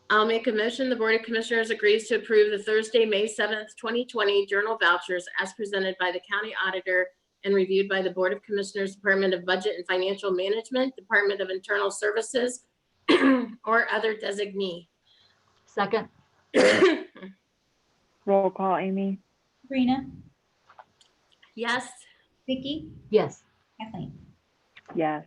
I'll make a motion. The Board of Commissioners agrees to approve the Thursday, May 7th, 2020 journal vouchers as presented by the county auditor and reviewed by the Board of Commissioners, Department of Budget and Financial Management, Department of Internal Services, or other designee. Second. Roll call, Amy? Sabrina, Yes. Vicky, Yes. Kathleen. Yes.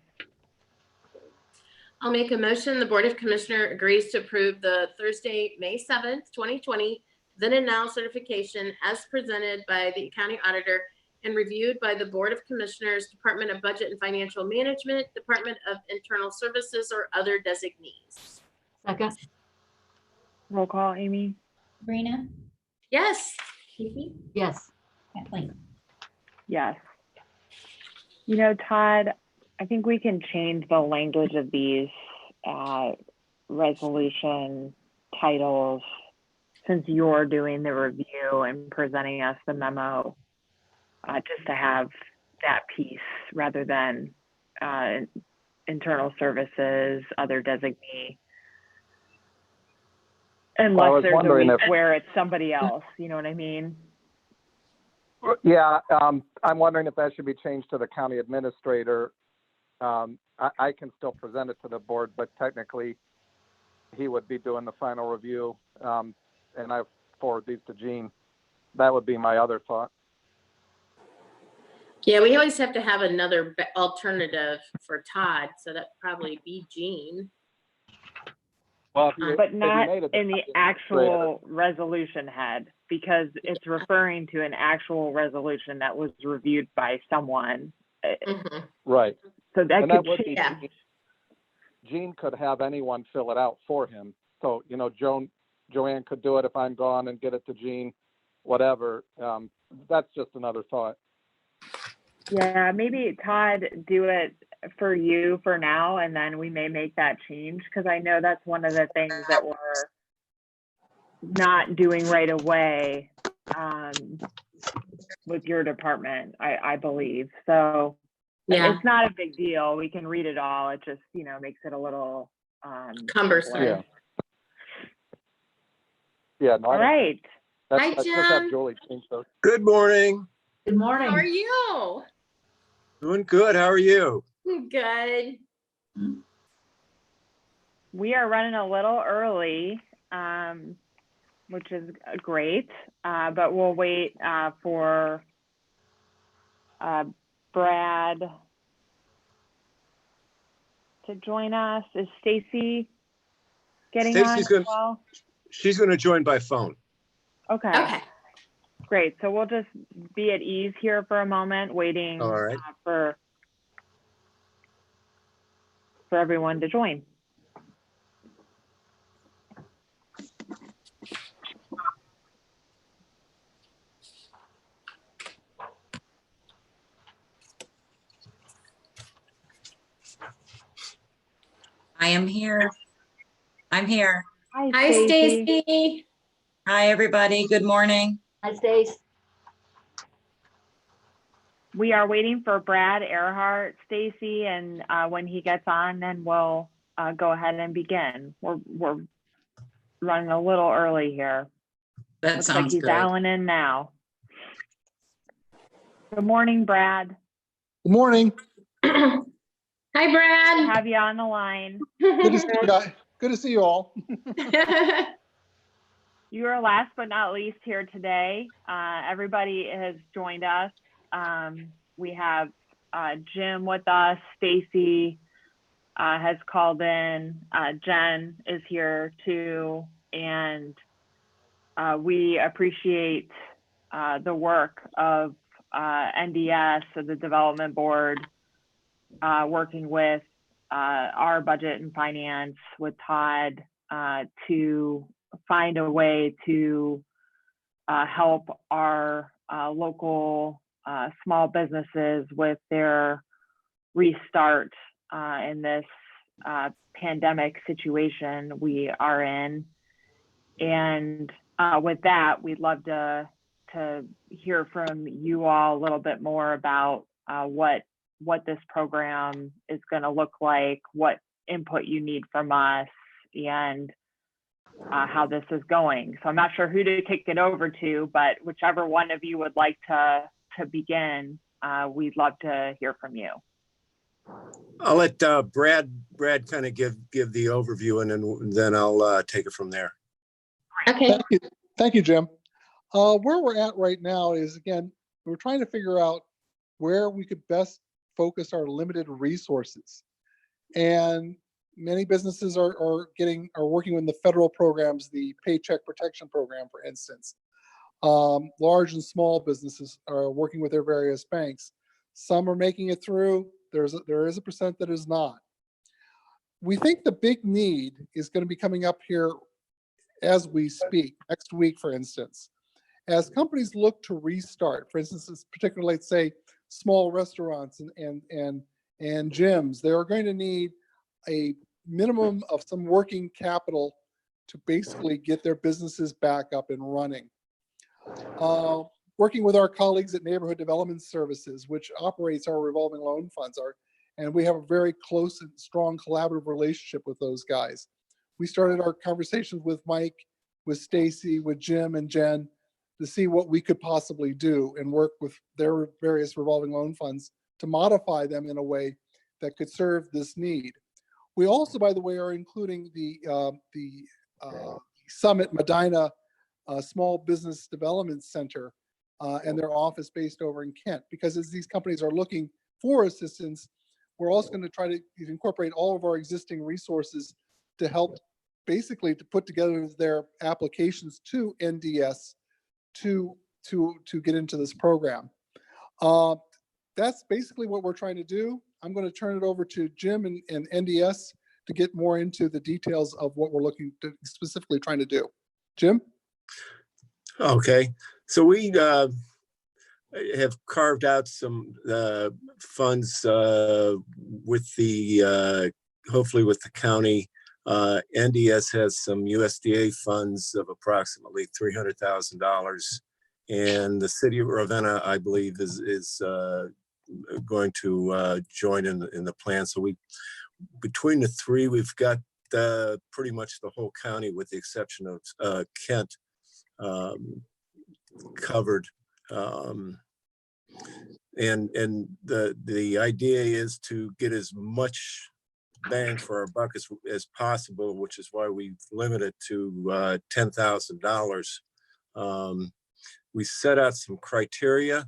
I'll make a motion. The Board of Commissioners agrees to approve the Thursday, May 7th, 2020, then and now certification as presented by the county auditor and reviewed by the Board of Commissioners, Department of Budget and Financial Management, Department of Internal Services, or other designees. Second. Roll call, Amy? Sabrina, Yes. Vicky, Yes. Kathleen. Yes. You know, Todd, I think we can change the language of these resolution titles since you're doing the review and presenting us the memo, just to have that piece rather than internal services, other designee. Unless there's a week where it's somebody else, you know what I mean? Yeah, I'm wondering if that should be changed to the county administrator. I can still present it to the board, but technically he would be doing the final review. And I forward these to Gene. That would be my other thought. Yeah, we always have to have another alternative for Todd, so that'd probably be Gene. Well, But not in the actual resolution head, because it's referring to an actual resolution that was reviewed by someone. Right. So that And could that would be, change. Gene could have anyone fill it out for him. So, you know, Joanne could do it if I'm gone and get it to Gene, whatever. That's just another thought. Yeah, maybe Todd do it for you for now, and then we may make that change, because I know that's one of the things that we're not doing right away with your department, I believe. So Yeah. it's not a big deal. We can read it all. It just, you know, makes it a little Cumbersome. simpler. Yeah. No, All right. Hi, Just Jim. have Julie change those. Good morning. Good morning. How are you? Doing good. How are you? Good. We are running a little early, which is great, but we'll wait for Brad to join us. Is Stacy getting on Stacy's as gonna- well? She's going to join by phone. Okay. Okay. Great. So we'll just be at ease here for a moment, waiting All right. for everyone to join. I am here. I'm here. Hi, Stacy. Hi, everybody. Good morning. Hi, Stace. We are waiting for Brad Earhart, Stacy, and when he gets on, then we'll go ahead and begin. We're running a little early here. That Looks like sounds he's good. dialing in now. Good morning, Brad. Good morning. Hi, Brad. Good to have you on the line. Good to see you guys. Good to see you all. You are last but not least here today. Everybody has joined us. We have Jim with us. Stacy has called in. Jen is here too. And we appreciate the work of NDS, so the Development Board, working with our budget and finance with Todd to find a way to help our local small businesses with their restart in this pandemic situation we are in. And with that, we'd love to hear from you all a little bit more about what this program is going to look like, what input you need from us, and how this is going. So I'm not sure who to kick it over to, but whichever one of you would like to begin, we'd love to hear from you. I'll let Brad kind of give the overview, and then I'll take it from there. Okay. Thank you, Jim. Where we're at right now is, again, we're trying to figure out where we could best focus our limited resources. And many businesses are working with the federal programs, the Paycheck Protection Program, for instance. Large and small businesses are working with their various banks. Some are making it through. There is a percent that is not. We think the big need is going to be coming up here as we speak, next week, for instance. As companies look to restart, for instance, particularly, let's say, small restaurants and gyms, they are going to need a minimum of some working capital to basically get their businesses back up and running. Working with our colleagues at Neighborhood Development Services, which operates our revolving loan funds, and we have a very close and strong collaborative relationship with those guys. We started our conversations with Mike, with Stacy, with Jim and Jen to see what we could possibly do and work with their various revolving loan funds to modify them in a way that could serve this need. We also, by the way, are including the Summit Medina Small Business Development Center and their office based over in Kent, because as these companies are looking for assistance, we're also going to try to incorporate all of our existing resources to help basically to put together their applications to NDS to get into this program. That's basically what we're trying to do. I'm going to turn it over to Jim and NDS to get more into the details of what we're looking to specifically trying to do. Jim? Okay, so we have carved out some funds with the, hopefully with the county. NDS has some USDA funds of approximately $300,000. And the city of Ravenna, I believe, is going to join in the plan. So between the three, we've got pretty much the whole county, with the exception of Kent, covered. And the idea is to get as much bang for our buck as possible, which is why we've limited to $10,000. We set out some criteria,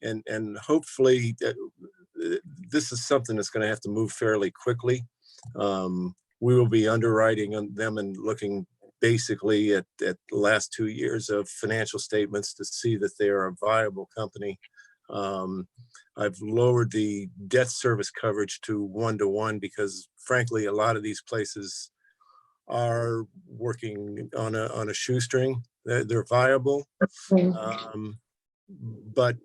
and hopefully this is something that's going to have to move fairly quickly. We will be underwriting them and looking basically at the last 2 years of financial statements to see that they are a viable company. I've lowered the debt service coverage to 1-to-1 because, frankly, a lot of these places are working on a shoestring. They're viable, but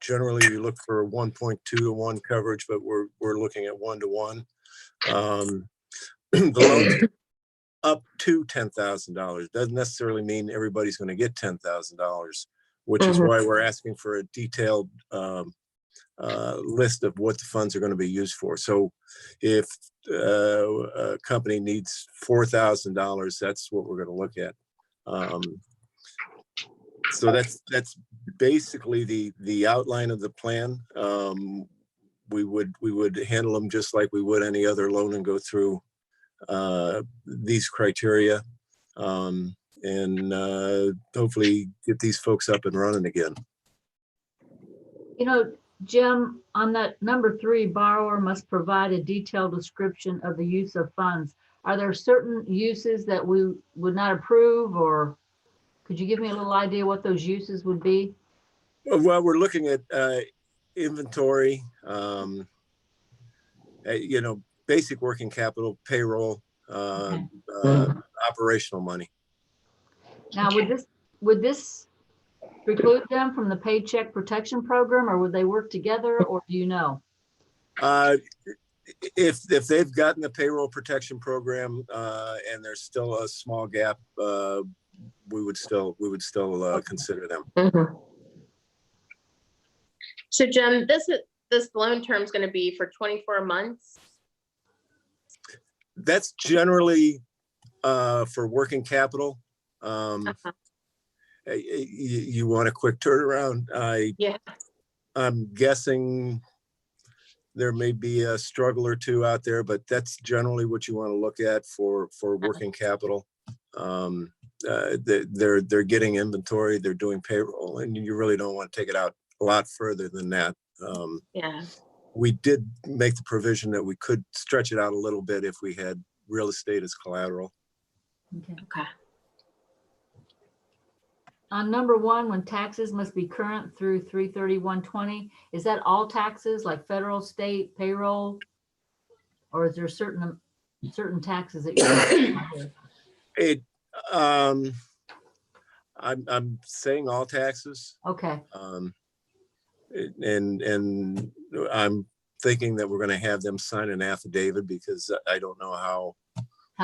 generally you look for 1.2-to-1 coverage, but we're looking at 1-to-1. The loans up to $10,000 doesn't necessarily mean everybody's going to get $10,000, which is why we're asking for a detailed list of what the funds are going to be used for. So if a company needs $4,000, that's what we're going to look at. So that's basically the outline of the plan. We would handle them just like we would any other loan and go through these criteria, and hopefully get these folks up and running again. Jim, on that number 3, borrower must provide a detailed description of the use of funds. Are there certain uses that we would not approve, or could you give me a little idea what those uses would be? Well, we're looking at inventory, basic working capital, payroll, operational money. Now, would this preclude them from the Paycheck Protection Program, or would they work together, or do you know? If they've gotten the payroll protection program, and there's still a small gap, we would still consider them. Mhm. So Jim, this loan term is going to be for 24 months. That's generally for working capital. You want a quick turnaround. Yeah. I'm guessing there may be a struggle or two out there, but that's generally what you want to look at for working capital. They're getting inventory, they're doing payroll, and you really don't want to take it out a lot further than that. Yeah. We did make the provision that we could stretch it out a little bit if we had real estate as collateral. Okay. On number 1, when taxes must be current through 3/31/20, is that all taxes like federal, state, payroll? Or is there certain taxes that you're It, I'm saying all taxes. Okay. And I'm thinking that we're going to have them sign an affidavit because I don't know how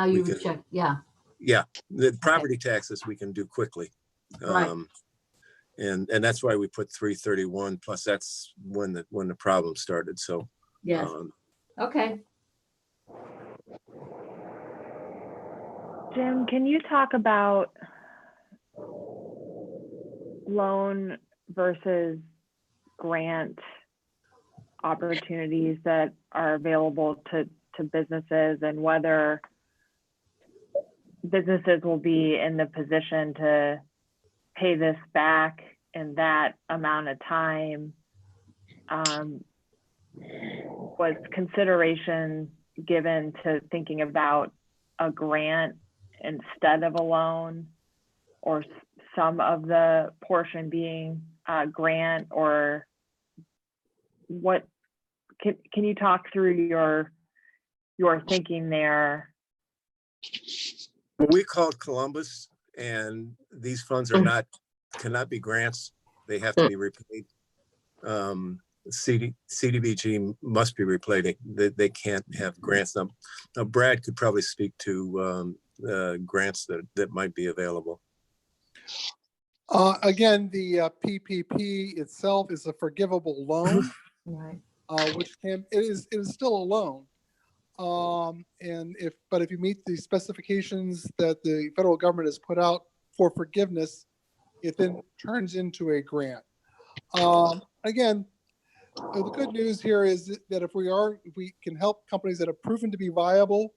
you we would check. Yeah. Yeah, the property taxes we can do quickly. Right. And that's why we put 3/31, plus that's when the problem started. So yes. Okay. Jim, can you talk about loan versus grant opportunities that are available to businesses, and whether businesses will be in the position to pay this back in that amount of time? Was consideration given to thinking about a grant instead of a loan, or some of the portion being a grant, or what? Can you talk through your thinking there? when we called Columbus, and these funds are cannot be grants, they have to be repaid. CDBG must be repaid. They can't have grants. Now Brad could probably speak to grants that might be available. Again, the PPP itself is a forgivable loan, Right. which it is still a loan. But if you meet the specifications that the federal government has put out for forgiveness, it then turns into a grant. Again, the good news here is that if we can help companies that have proven to be viable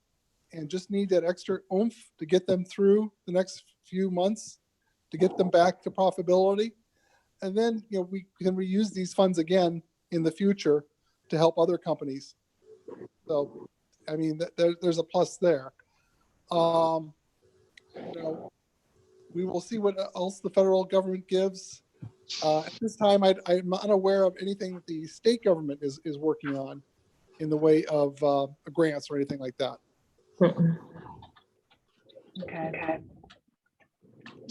and just need that extra oomph to get them through the next few months, to get them back to profitability, and then we can reuse these funds again in the future to help other companies. So, I mean, there's a plus there. We will see what else the federal government gives. At this time, I'm unaware of anything that the state government is working on in the way of grants or anything like that. Okay.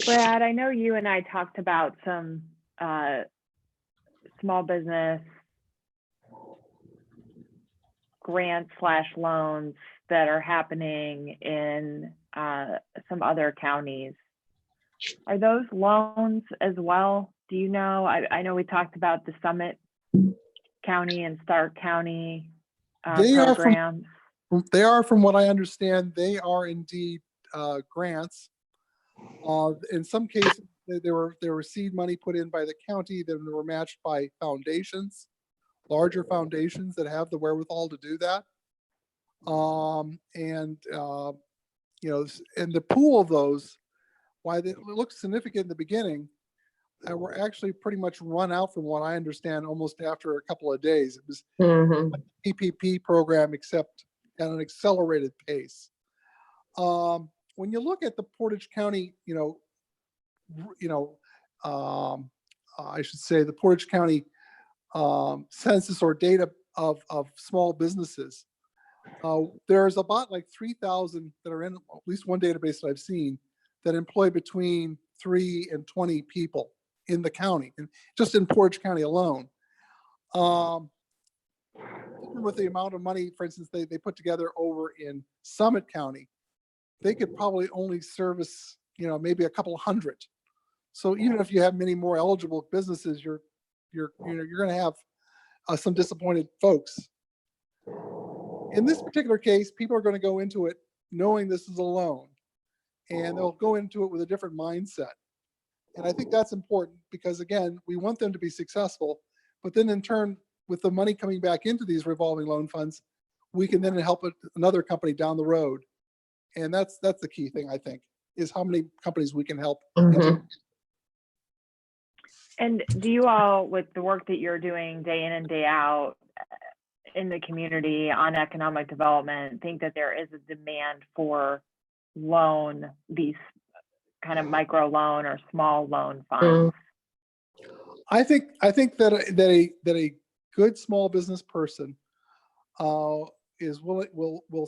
Brad, I know you and I talked about some small business grants/loans that are happening in some other counties. Are those loans as well? Do you know? I know we talked about the Summit County and Stark County programs. They are, from what I understand, they are indeed grants. In some cases, there were seed money put in by the county that were matched by foundations, larger foundations that have the wherewithal to do that. And the pool of those, why they look significant in the beginning, were actually pretty much run out, from what I understand, almost after a couple of days. It was a PPP program, except at an accelerated pace. When you look at the Portage County, I should say the Portage County census or data of small businesses, there's about like 3,000 that are in at least one database that I've seen that employ between 3 and 20 people. in the county, and just in Portage County alone. Even with the amount of money, for instance, they put together over in Summit County, they could probably only service, maybe a couple hundred. So even if you have many more eligible businesses, you're going to have some disappointed folks. In this particular case, people are going to go into it knowing this is a loan, and they'll go into it with a different mindset. And I think that's important because, again, we want them to be successful, but then in turn, with the money coming back into these revolving loan funds, we can then help another company down the road. And that's the key thing, I think, is how many companies we can help. And do you all, with the work that you're doing day in and day out in the community on economic development, think that there is a demand for these kind of micro loan or small loan funds? I think that a good small business person will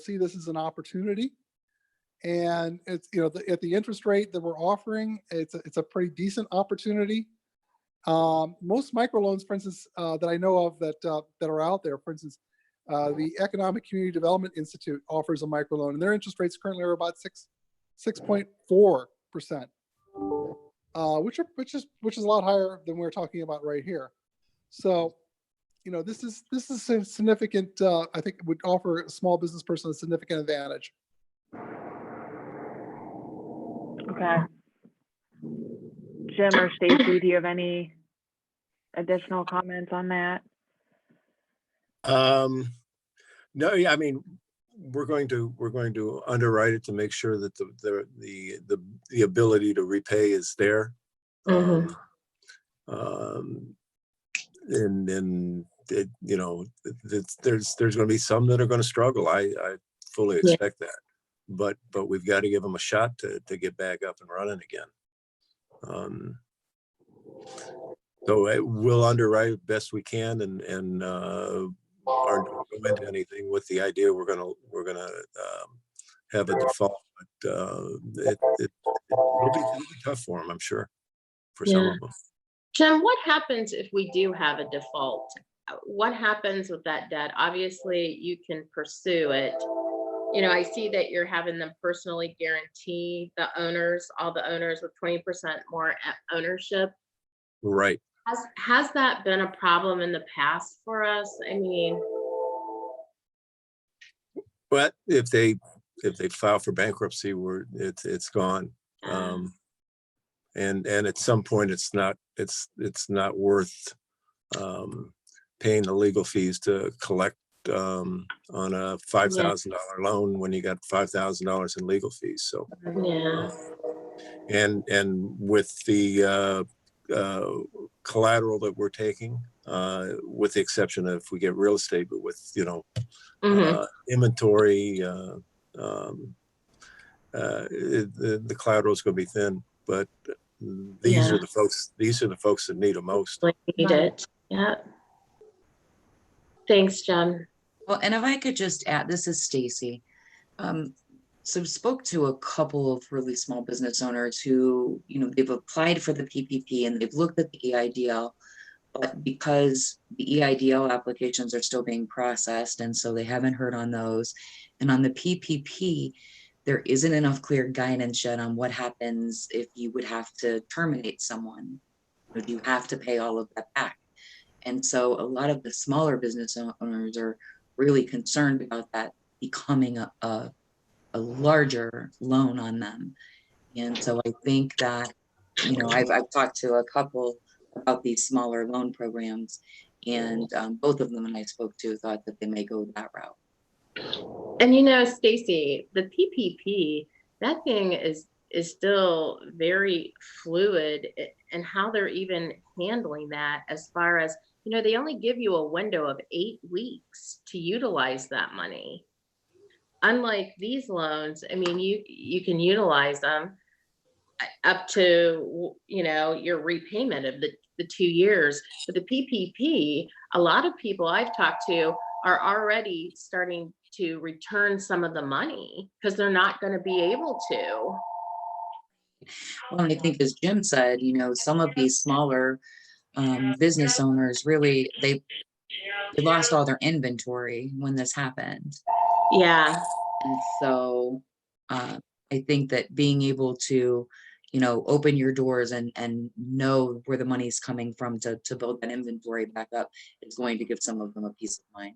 see this as an opportunity, and it's at the interest rate that we're offering, it's a pretty decent opportunity. Most microloans, for instance, that I know of that are out there, for instance, the Economic Community Development Institute offers a microloan, and their interest rates currently are about 6.4%, which is a lot higher than we're talking about right here. So, this is a significant. I think it would offer a small business person a significant advantage. Okay. Jim or Stacy, do you have any additional comments on that? No, yeah, I mean, we're going to underwrite it to make sure that the ability to repay is there. And then there's going to be some that are going to struggle. I fully expect that, but we've got to give them a shot to get back up and running again. So we'll underwrite best we can, and aren't going to go into anything with the idea we're gonna have a default, but it'll be tough for them, I'm sure, for some of them. Jim, what happens if we do have a default? What happens with that debt? Obviously, you can pursue it. I see that you're having them personally guarantee all the owners with 20% more ownership. Right. Has that been a problem in the past for us? I mean, but if they file for bankruptcy, it's gone. And at some point, it's not worth paying the legal fees to collect on a $5,000 loan when you got $5,000 in legal fees. So and with the collateral that we're taking, with the exception of if we get real estate, but with inventory, the collateral is going to be thin. But these are the folks that need it most. Need it. Yeah. Thanks, Jen. Well, and if I could just add, this is Stacy. So spoke to a couple of really small business owners who, they've applied for the PPP and they've looked at the EIDL, but because the EIDL applications are still being processed, and so they haven't heard on those. And on the PPP, there isn't enough clear guidance yet on what happens if you would have to terminate someone. Or do you have to pay all of that back? And so a lot of the smaller business owners are really concerned about that becoming a larger loan on them. And so I think that, I've talked to a couple about these smaller loan programs, and both of them and I spoke to thought that they may go that route. And Stacy, the PPP, that thing is still very fluid, and how they're even handling that, as far as, they only give you a window of 8 weeks to utilize that money. Unlike these loans, I mean, you can utilize them up to, your repayment of the 2 years. But the PPP, a lot of people I've talked to are already starting to return some of the money because they're not going to be able to. Well, and I think as Jim said, some of these smaller business owners really, they lost all their inventory when this happened. Yeah. And so I think that being able to, open your doors and know where the money's coming from to build that inventory back up is going to give some of them a peace of mind.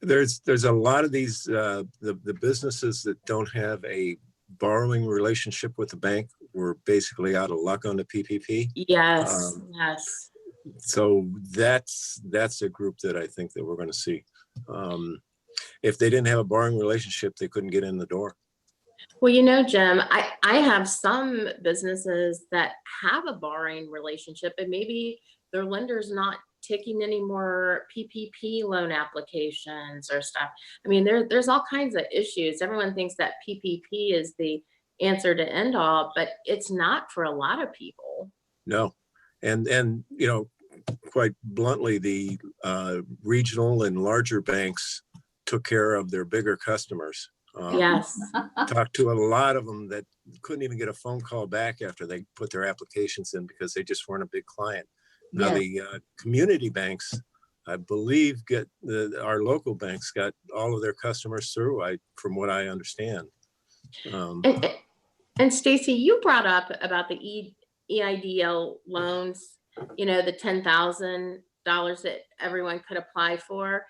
There's a lot of these, the businesses that don't have a borrowing relationship with the bank were basically out of luck on the PPP. Yes. Yes. So that's a group that I think that we're going to see. If they didn't have a borrowing relationship, they couldn't get in the door. Well, Jim, I have some businesses that have a borrowing relationship, and maybe their lender's not taking any more PPP loan applications or stuff. I mean, there's all kinds of issues. Everyone thinks that PPP is the answer to end all, but it's not for a lot of people. No. And quite bluntly, the regional and larger banks took care of their bigger customers. Yes. Talked to a lot of them that couldn't even get a phone call back after they put their applications in because they just weren't a big client. Now the community banks, I believe, our local banks got all of their customers through, from what I understand. And Stacy, you brought up about the EIDL loans, the $10,000 that everyone could apply for.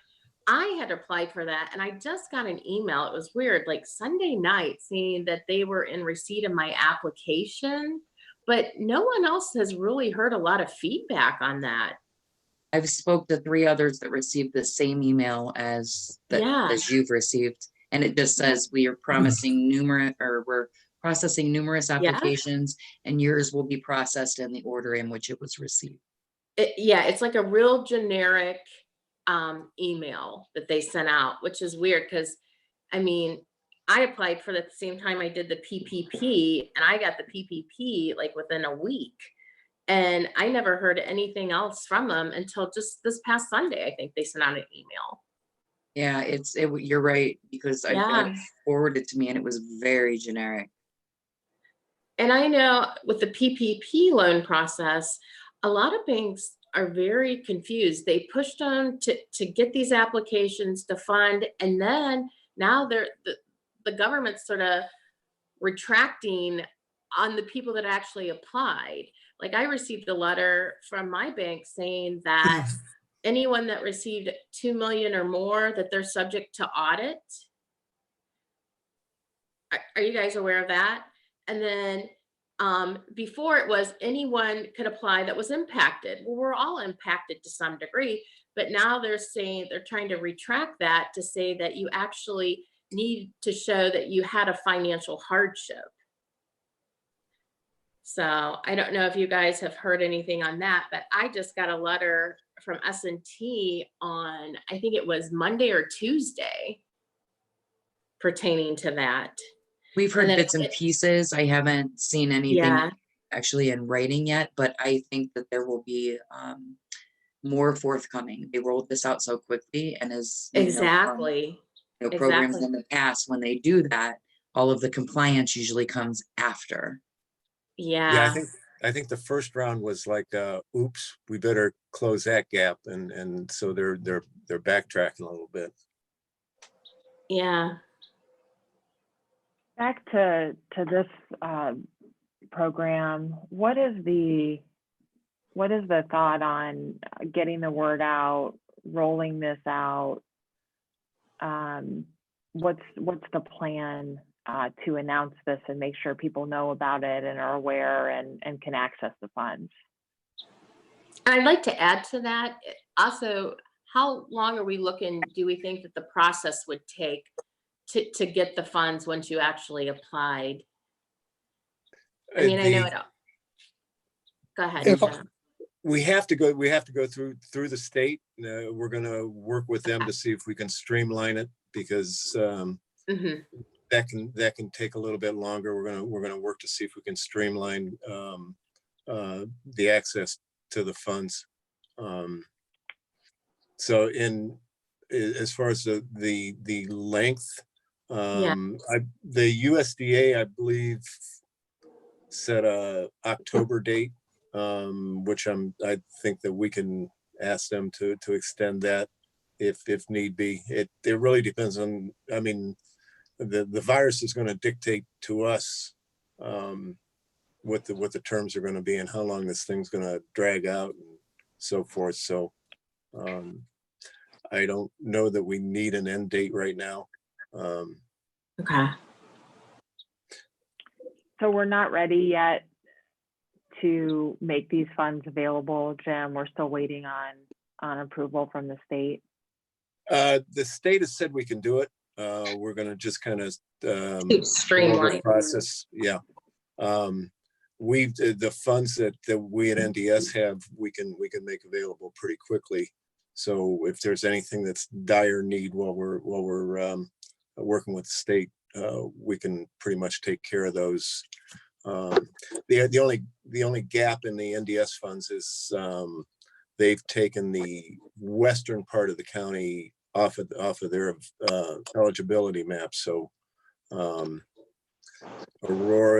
I had applied for that, and I just got an email. It was weird, like Sunday night, saying that they were in receipt of my application, but no one else has really heard a lot of feedback on that. I've spoke to 3 others that received the same email as you've received, and it just says we are promising we're processing numerous applications, and yours will be processed in the order in which it was received. It's like a real generic email that they sent out, which is weird because, I mean, I applied for it at the same time I did the PPP, and I got the PPP like within a week. And I never heard anything else from them until just this past Sunday. I think they sent out an email. Yeah, you're right, because I forwarded it to me and it was very generic. And I know with the PPP loan process, a lot of banks are very confused. They pushed on to get these applications to fund, and then now the government's sort of retracting on the people that actually applied. Like I received a letter from my bank saying that anyone that received 2 million or more, that they're subject to audit. Are you guys aware of that? And then before it was anyone could apply that was impacted. Well, we're all impacted to some degree, but now they're saying they're trying to retract that to say that you actually need to show that you had a financial hardship. So I don't know if you guys have heard anything on that, but I just got a letter from S&T on, I think it was Monday or Tuesday, pertaining to that. We've heard bits and pieces. I haven't seen anything actually in writing yet, but I think that there will be more forthcoming. They rolled this out so quickly, and as programs in the past, when they do that, all of the compliance usually comes after. Yeah, I think the first round was like, oops, we better close that gap, and so they're backtracking a little bit. Yeah. Back to this program, what is the thought on getting the word out, rolling this out? What's the plan to announce this and make sure people know about it and are aware and can access the funds? I'd like to add to that. Also, how long are we looking, do we think that the process would take to get the funds once you actually applied? I mean, I know it. Go ahead. We have to go through the state. We're going to work with them to see if we can streamline it, because that can take a little bit longer. We're gonna work to see if we can streamline the access to the funds. So as far as the length, the USDA, I believe, set a October date, which I think that we can ask them to extend that if need be. It really depends on, I mean, the virus is going to dictate to us what the terms are going to be and how long this thing's going to drag out and so forth. So I don't know that we need an end date right now. Okay. So we're not ready yet to make these funds available, Jim. We're still waiting on approval from the state. The state has said we can do it. We're going to just kind of Streamline process. Yeah. The funds that we at NDS have, we can make available pretty quickly. So if there's anything that's dire need while we're working with the state, we can pretty much take care of those. The only gap in the NDS funds is they've taken the western part of the county off of their eligibility map. So Aurora,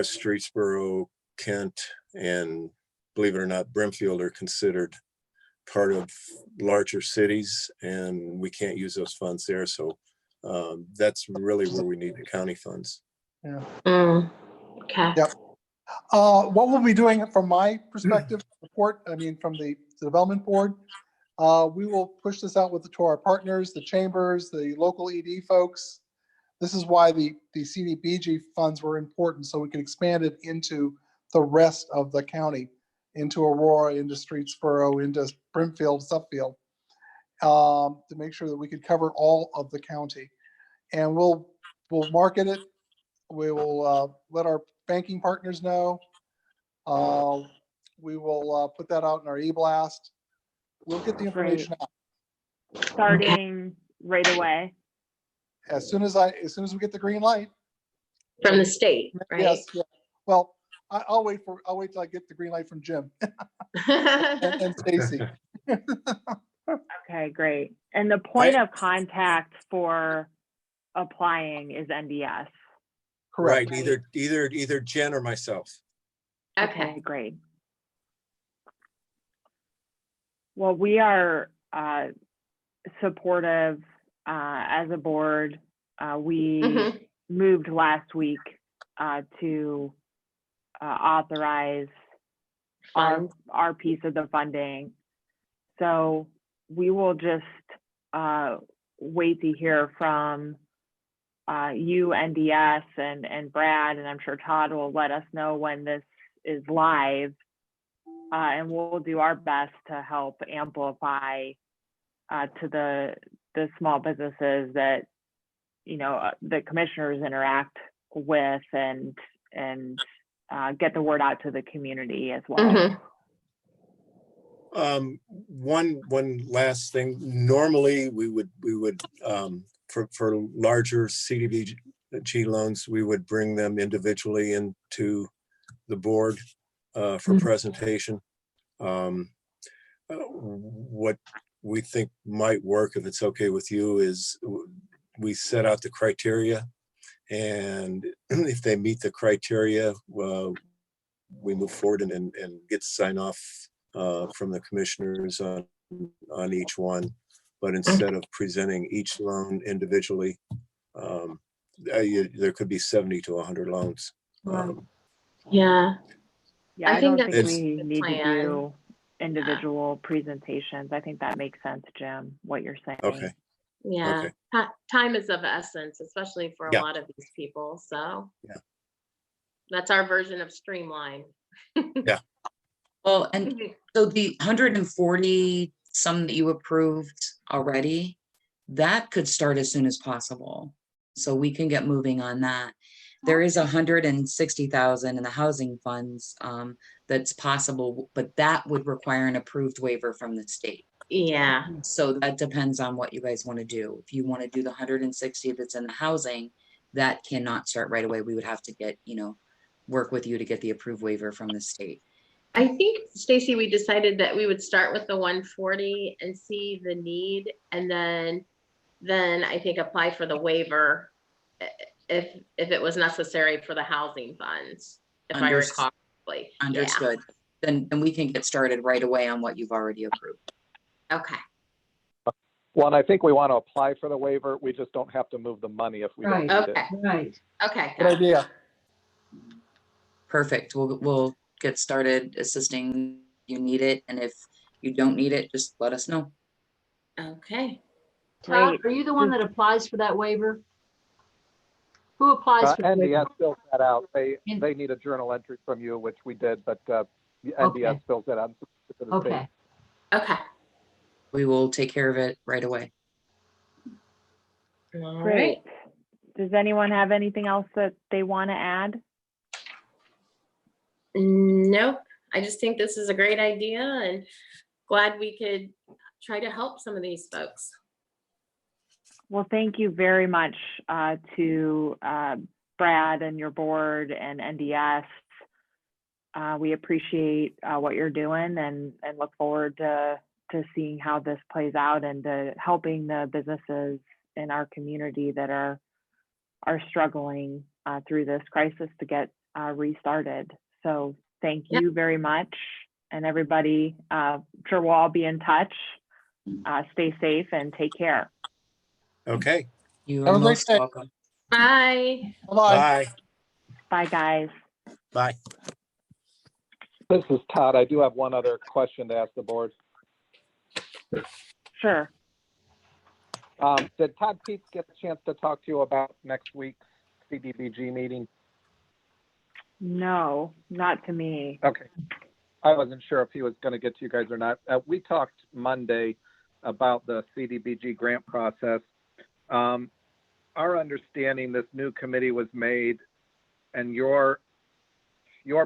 Streetsboro, Kent, and believe it or not, Brimfield are considered part of larger cities, and we can't use those funds there. So that's really where we need the county funds. Yeah. Okay. Yep. What we'll be doing from my perspective report, I mean, from the development board, we will push this out to our partners, the chambers, the local ED folks. This is why the CDBG funds were important, so we could expand it into the rest of the county, into Aurora, into Streetsboro, into Brimfield, Suffield, to make sure that we could cover all of the county. And we'll market it. We will let our banking partners know. We will put that out in our e-blast. We'll get the information out. Starting right away. As soon as we get the green light from the state, right? Yes. Yeah. Well, I'll wait till I get the green light from Jim and Stacy. Okay, great. And the point of contact for applying is NDS. Correct. Right. Either Jen or myself. Okay, great. Well, we are supportive as a board. We moved last week to authorize our piece of the funding. So we will just wait to hear from you, NDS, and Brad, and I'm sure Todd will let us know when this is live. And we'll do our best to help amplify to the small businesses that, you know, the commissioners interact with, and get the word out to the community as well. One last thing. Normally we would for larger CDBG loans, we would bring them individually into the board for presentation. What we think might work, if it's okay with you, is we set out the criteria, and if they meet the criteria, we move forward and get sign off from the commissioners on each one. But instead of presenting each loan individually, there could be 70 to 100 loans. Yeah, I don't think we need to do individual presentations. I think that makes sense, Jim, what you're saying. Okay. Yeah. Okay. Time is of essence, especially for a lot of these people. So that's our version of streamline. Yeah. Well, and so the 140 some that you approved already, that could start as soon as possible. So we can get moving on that. There is 160,000 in the housing funds that's possible, but that would require an approved waiver from the state. Yeah. So that depends on what you guys want to do. If you want to do the 160 that's in the housing, that cannot start right away. We would have to get, work with you to get the approved waiver from the state. I think, Stacy, we decided that we would start with the 140 and see the need, and then I think apply for the waiver if it was necessary for the housing funds. if I Unders- recall correctly. Yeah. Understood. Then we can get started right away on what you've already approved. Okay. Well, and I think we want to apply for the waiver. We just don't have to move the money if we don't Right. need it. Okay. Right. Okay. Good got it. idea. Perfect. We'll get started assisting. You need it, and if you don't need it, just let us know. Okay. Todd, Great. are you the one that applies for that waiver? Who applies for the waiver? NDS fills that out. They In- need a journal entry from you, which we did, but the NDS Okay. fills that out. to the state. Okay. Okay. We will take care of it right away. All Great. right. Does anyone have anything else that they want to add? Nope. I just think this is a great idea and glad we could try to help some of these folks. Well, thank you very much to Brad and your board and NDS. We appreciate what you're doing and look forward to seeing how this plays out and to helping the businesses in our community that are struggling through this crisis to get restarted. So thank you very much. And everybody, sure we'll all be in touch. Stay safe and take care. Okay, You Have are a great most day. welcome. Bye. Bye-bye. bye, Bye, guys. bye. This is Todd. I do have one other question to ask the board. Sure. Did Todd Peets get a chance to talk to you about next week's CDBG meeting? No, not to me. Okay. I wasn't sure if he was going to get to you guys or not. We talked Monday about the CDBG grant process. Our understanding, this new committee was made, and your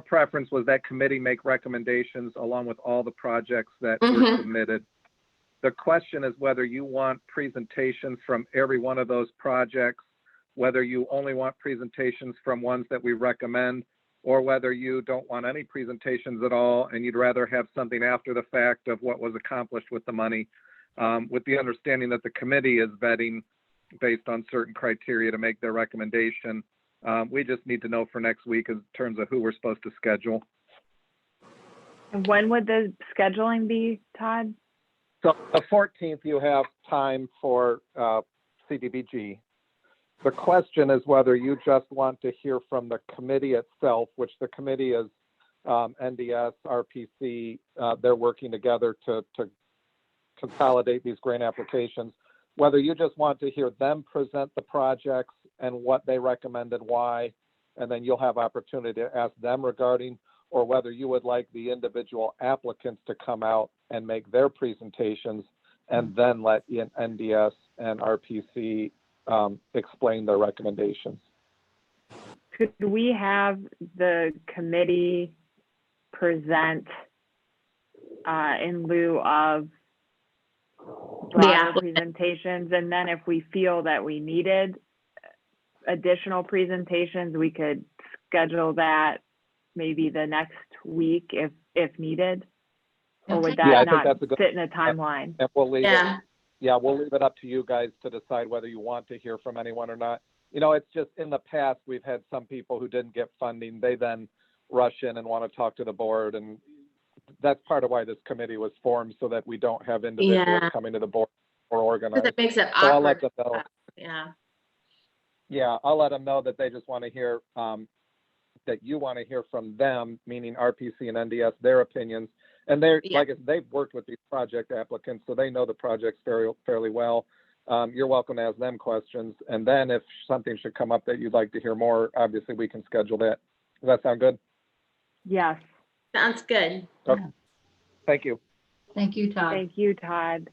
preference was that committee make recommendations along with all the projects that were submitted. The question is whether you want presentations from every one of those projects, whether you only want presentations from ones that we recommend, or whether you don't want any presentations at all and you'd rather have something after the fact of what was accomplished with the money, with the understanding that the committee is vetting based on certain criteria to make their recommendation. We just need to know for next week in terms of who we're supposed to schedule. And when would the scheduling be, Todd? So the 14th, you have time for CDBG. The question is whether you just want to hear from the committee itself, which the committee is NDS, RPC. They're working together to consolidate these grant applications. Whether you just want to hear them present the projects and what they recommended, why, and then you'll have opportunity to ask them regarding, or whether you would like the individual applicants to come out and make their presentations and then let NDS and RPC explain their recommendations. Could we have the committee present in lieu of broader presentations? And then if we feel that we needed additional presentations, we could schedule that maybe the next week if needed? Or would Yeah, I that think not that's a good- fit in a timeline? And we'll leave Yeah. it. Yeah, we'll leave it up to you guys to decide whether you want to hear from anyone or not. You know, it's just in the past, we've had some people who didn't get funding. They then rush in and want to talk to the board. And that's part of why this committee was formed, so that we don't have individuals Yeah. coming to the board or organized. Because it makes it So I'll let awkward. them know. Yeah. Yeah, I'll let them know that they just want to hear, that you want to hear from them, meaning RPC and NDS, their opinions. And they're, Yeah. like I said, they've worked with these project applicants, so they know the projects fairly well. You're welcome to ask them questions. And then if something should come up that you'd like to hear more, obviously we can schedule that. Does that sound good? Yes. Sounds good. Okay. Thank you. Thank you, Todd. Thank you, Todd.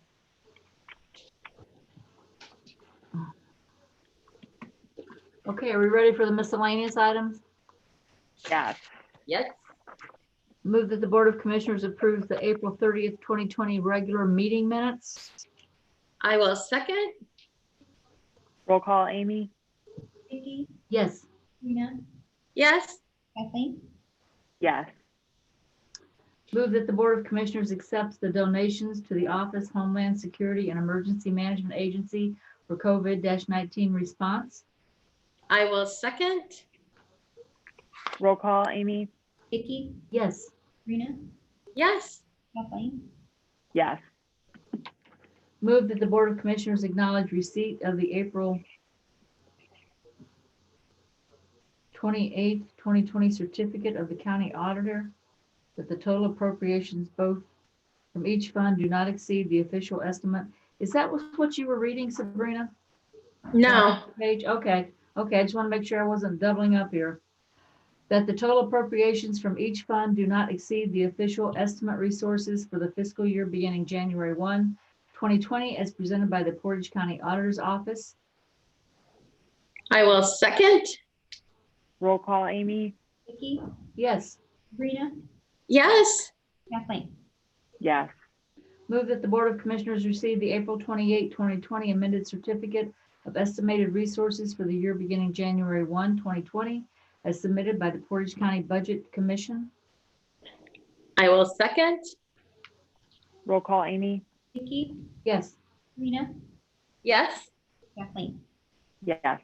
Okay, are we ready for the miscellaneous items? Yes. Yes. Move that the Board of Commissioners approves the April 30th, 2020 regular meeting minutes. I will second. Roll call, Amy? Vicky, Yes. Sabrina, Yes. Kathleen, Yes. Move that the Board of Commissioners accepts the donations to the Office Homeland Security and Emergency Management Agency for COVID-19 response. I will second. Roll call, Amy? Vicky, Yes. Sabrina, Yes. Kathleen, Yes. Move that the Board of Commissioners acknowledge receipt of the April 28th, 2020 certificate of the county auditor, that the total appropriations both from each fund do not exceed the official estimate. Is that what you were reading, Sabrina? No. Page, okay, I just want to make sure I wasn't doubling up here. That the total appropriations from each fund do not exceed the official estimate resources for the fiscal year beginning January 1, 2020, as presented by the Portage County Auditor's Office. I will second. Roll call, Amy? Vicky, Yes. Sabrina, Yes. Kathleen. Yes. Move that the Board of Commissioners receive the April 28, 2020 amended certificate of estimated resources for the year beginning January 1, 2020, as submitted by the Portage County Budget Commission. I will second. Roll call, Amy? Vicky, Yes. Sabrina, Yes. Kathleen. Yes.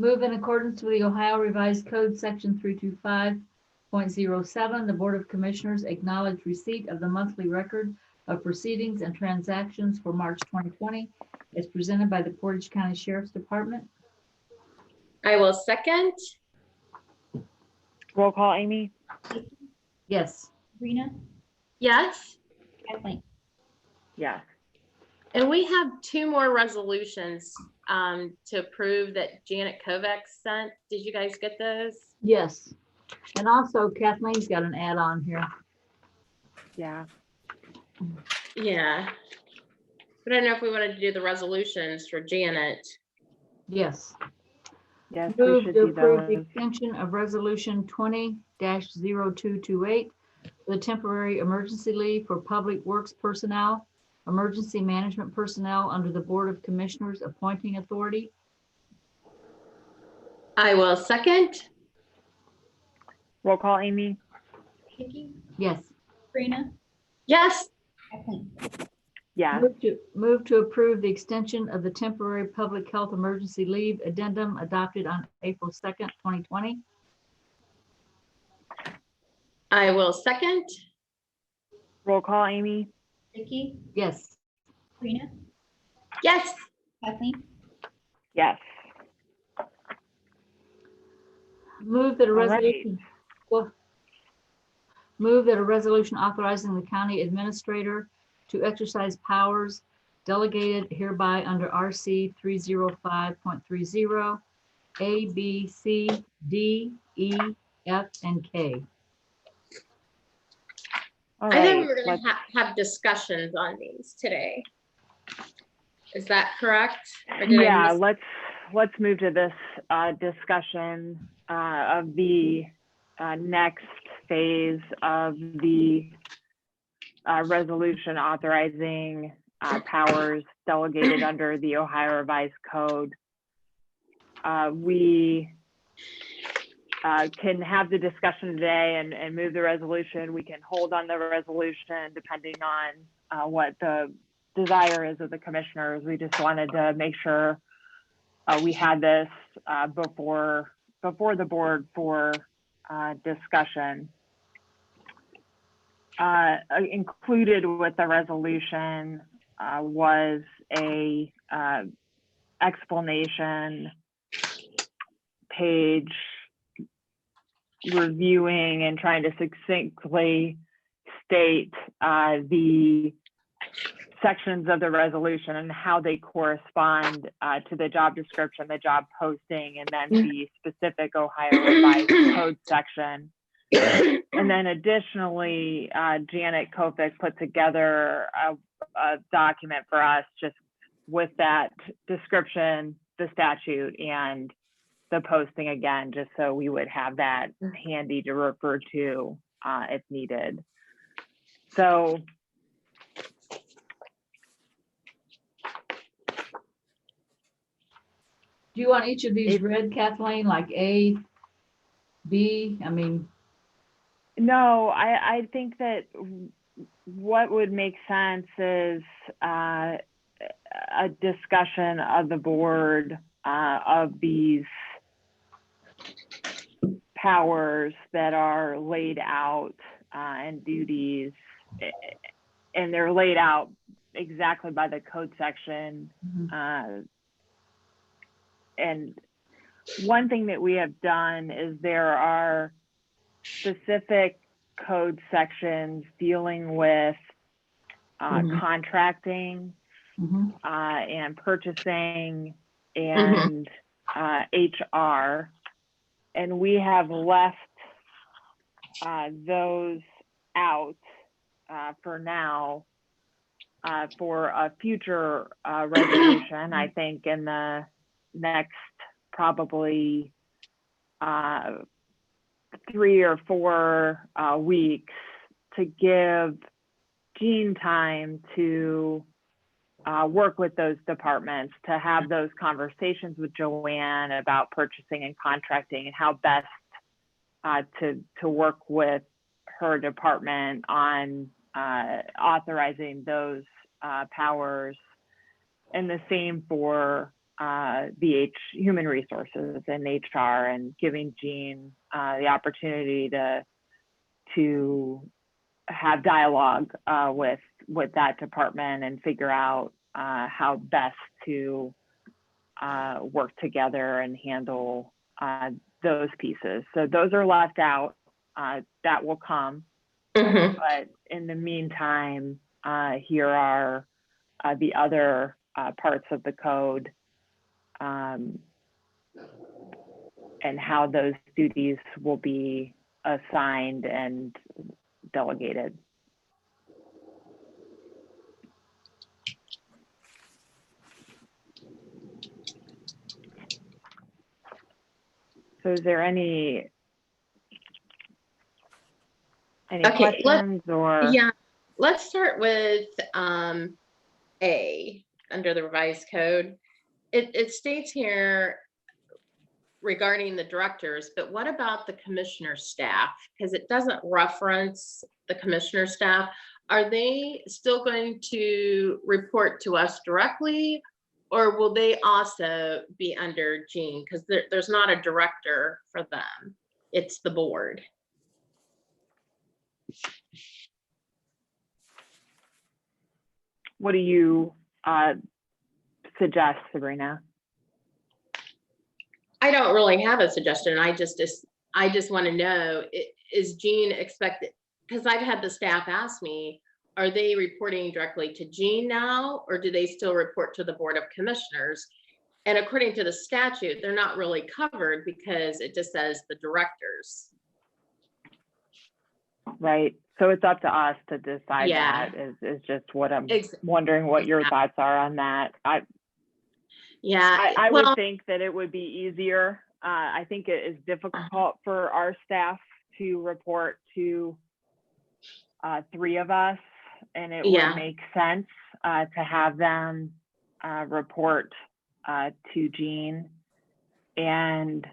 Move in accordance with the Ohio Revised Code, Section 325.07, the Board of Commissioners acknowledge receipt of the monthly record of proceedings and transactions for March 2020, as presented by the Portage County Sheriff's Department. I will second. Roll call, Amy? Vicky, Yes. Sabrina, Yes. Kathleen. Yes. And we have two more resolutions to approve that Janet Kovacs sent. Did you guys get those? Yes. And also Kathleen's got an add-on here. Yeah. Yeah. But I don't know if we wanted to do the resolutions for Janet. Yes. Yes, we Move should to do approve the those. extension of Resolution 20-0228 for the temporary emergency leave for Public Works personnel, emergency management personnel under the Board of Commissioners appointing authority. I will second. Roll call, Amy? Vicky, Yes. Sabrina, Yes. Kathleen. Yes. Move to approve the extension of the temporary public health emergency leave addendum adopted on April 2nd, 2020. I will second. Roll call, Amy? Vicky, Yes. Sabrina, Yes. Kathleen. Yes. Move that a All right. resolution. Well, move that a resolution authorizing the county administrator to exercise powers delegated hereby under RC 305.30 A, B, C, D, E, F, and K. All I thought we right. were going Let's- to have discussions on these today. Is that correct? Or did I Yeah, miss- let's move to this discussion of the next phase of the resolution authorizing powers delegated under the Ohio Revised Code. We can have the discussion today and move the resolution. We can hold on the resolution depending on what the desire is of the commissioners. We just wanted to make sure we had this before the board for discussion. Included with the resolution was a explanation page reviewing and trying to succinctly state the sections of the resolution and how they correspond to the job description, the job posting, and then the specific Ohio Revised Code section. And then additionally, Janet Kovacs put together a document for us just with that description, the statute, and the posting again, just so we would have that handy to refer to if needed. So Do you want each of these read, Kathleen, like A, B? I mean, no, I think that what would make sense is a discussion of the board of these powers that are laid out and duties, and they're laid out exactly by the code section. And one thing that we have done is there are specific code sections dealing with contracting and purchasing and HR. And we have left those out for now for a future resolution, I think in the next probably 3 or 4 weeks, to give Jean time to work with those departments, to have those conversations with Joanne about purchasing and contracting and how best to work with her department on authorizing those powers, and the same for the human resources and HR, and giving Jean the opportunity to have dialogue with that department and figure out how best to work together and handle those pieces. So those are left out. That will come. But in the meantime, here are the other parts of the code and how those duties will be assigned and delegated. So is there any questions or? Yeah, let's start with A, under the revised code. It states here regarding the directors, but what about the commissioner staff? Because it doesn't reference the commissioner staff. Are they still going to report to us directly, or will they also be under Jean? Because there's not a director for them. It's the board. What do you suggest, Sabrina? I don't really have a suggestion. I just want to know, is Jean expected? Because I've had the staff ask me, are they reporting directly to Jean now, or do they still report to the Board of Commissioners? And according to the statute, they're not really covered because it just says the directors. Right. So it's up to us to decide. Yeah. That is just what I'm wondering what your thoughts are on that. I would think that it would be easier. I think it is difficult for our staff to report to 3 of us, and it would make sense to have them report to Jean, and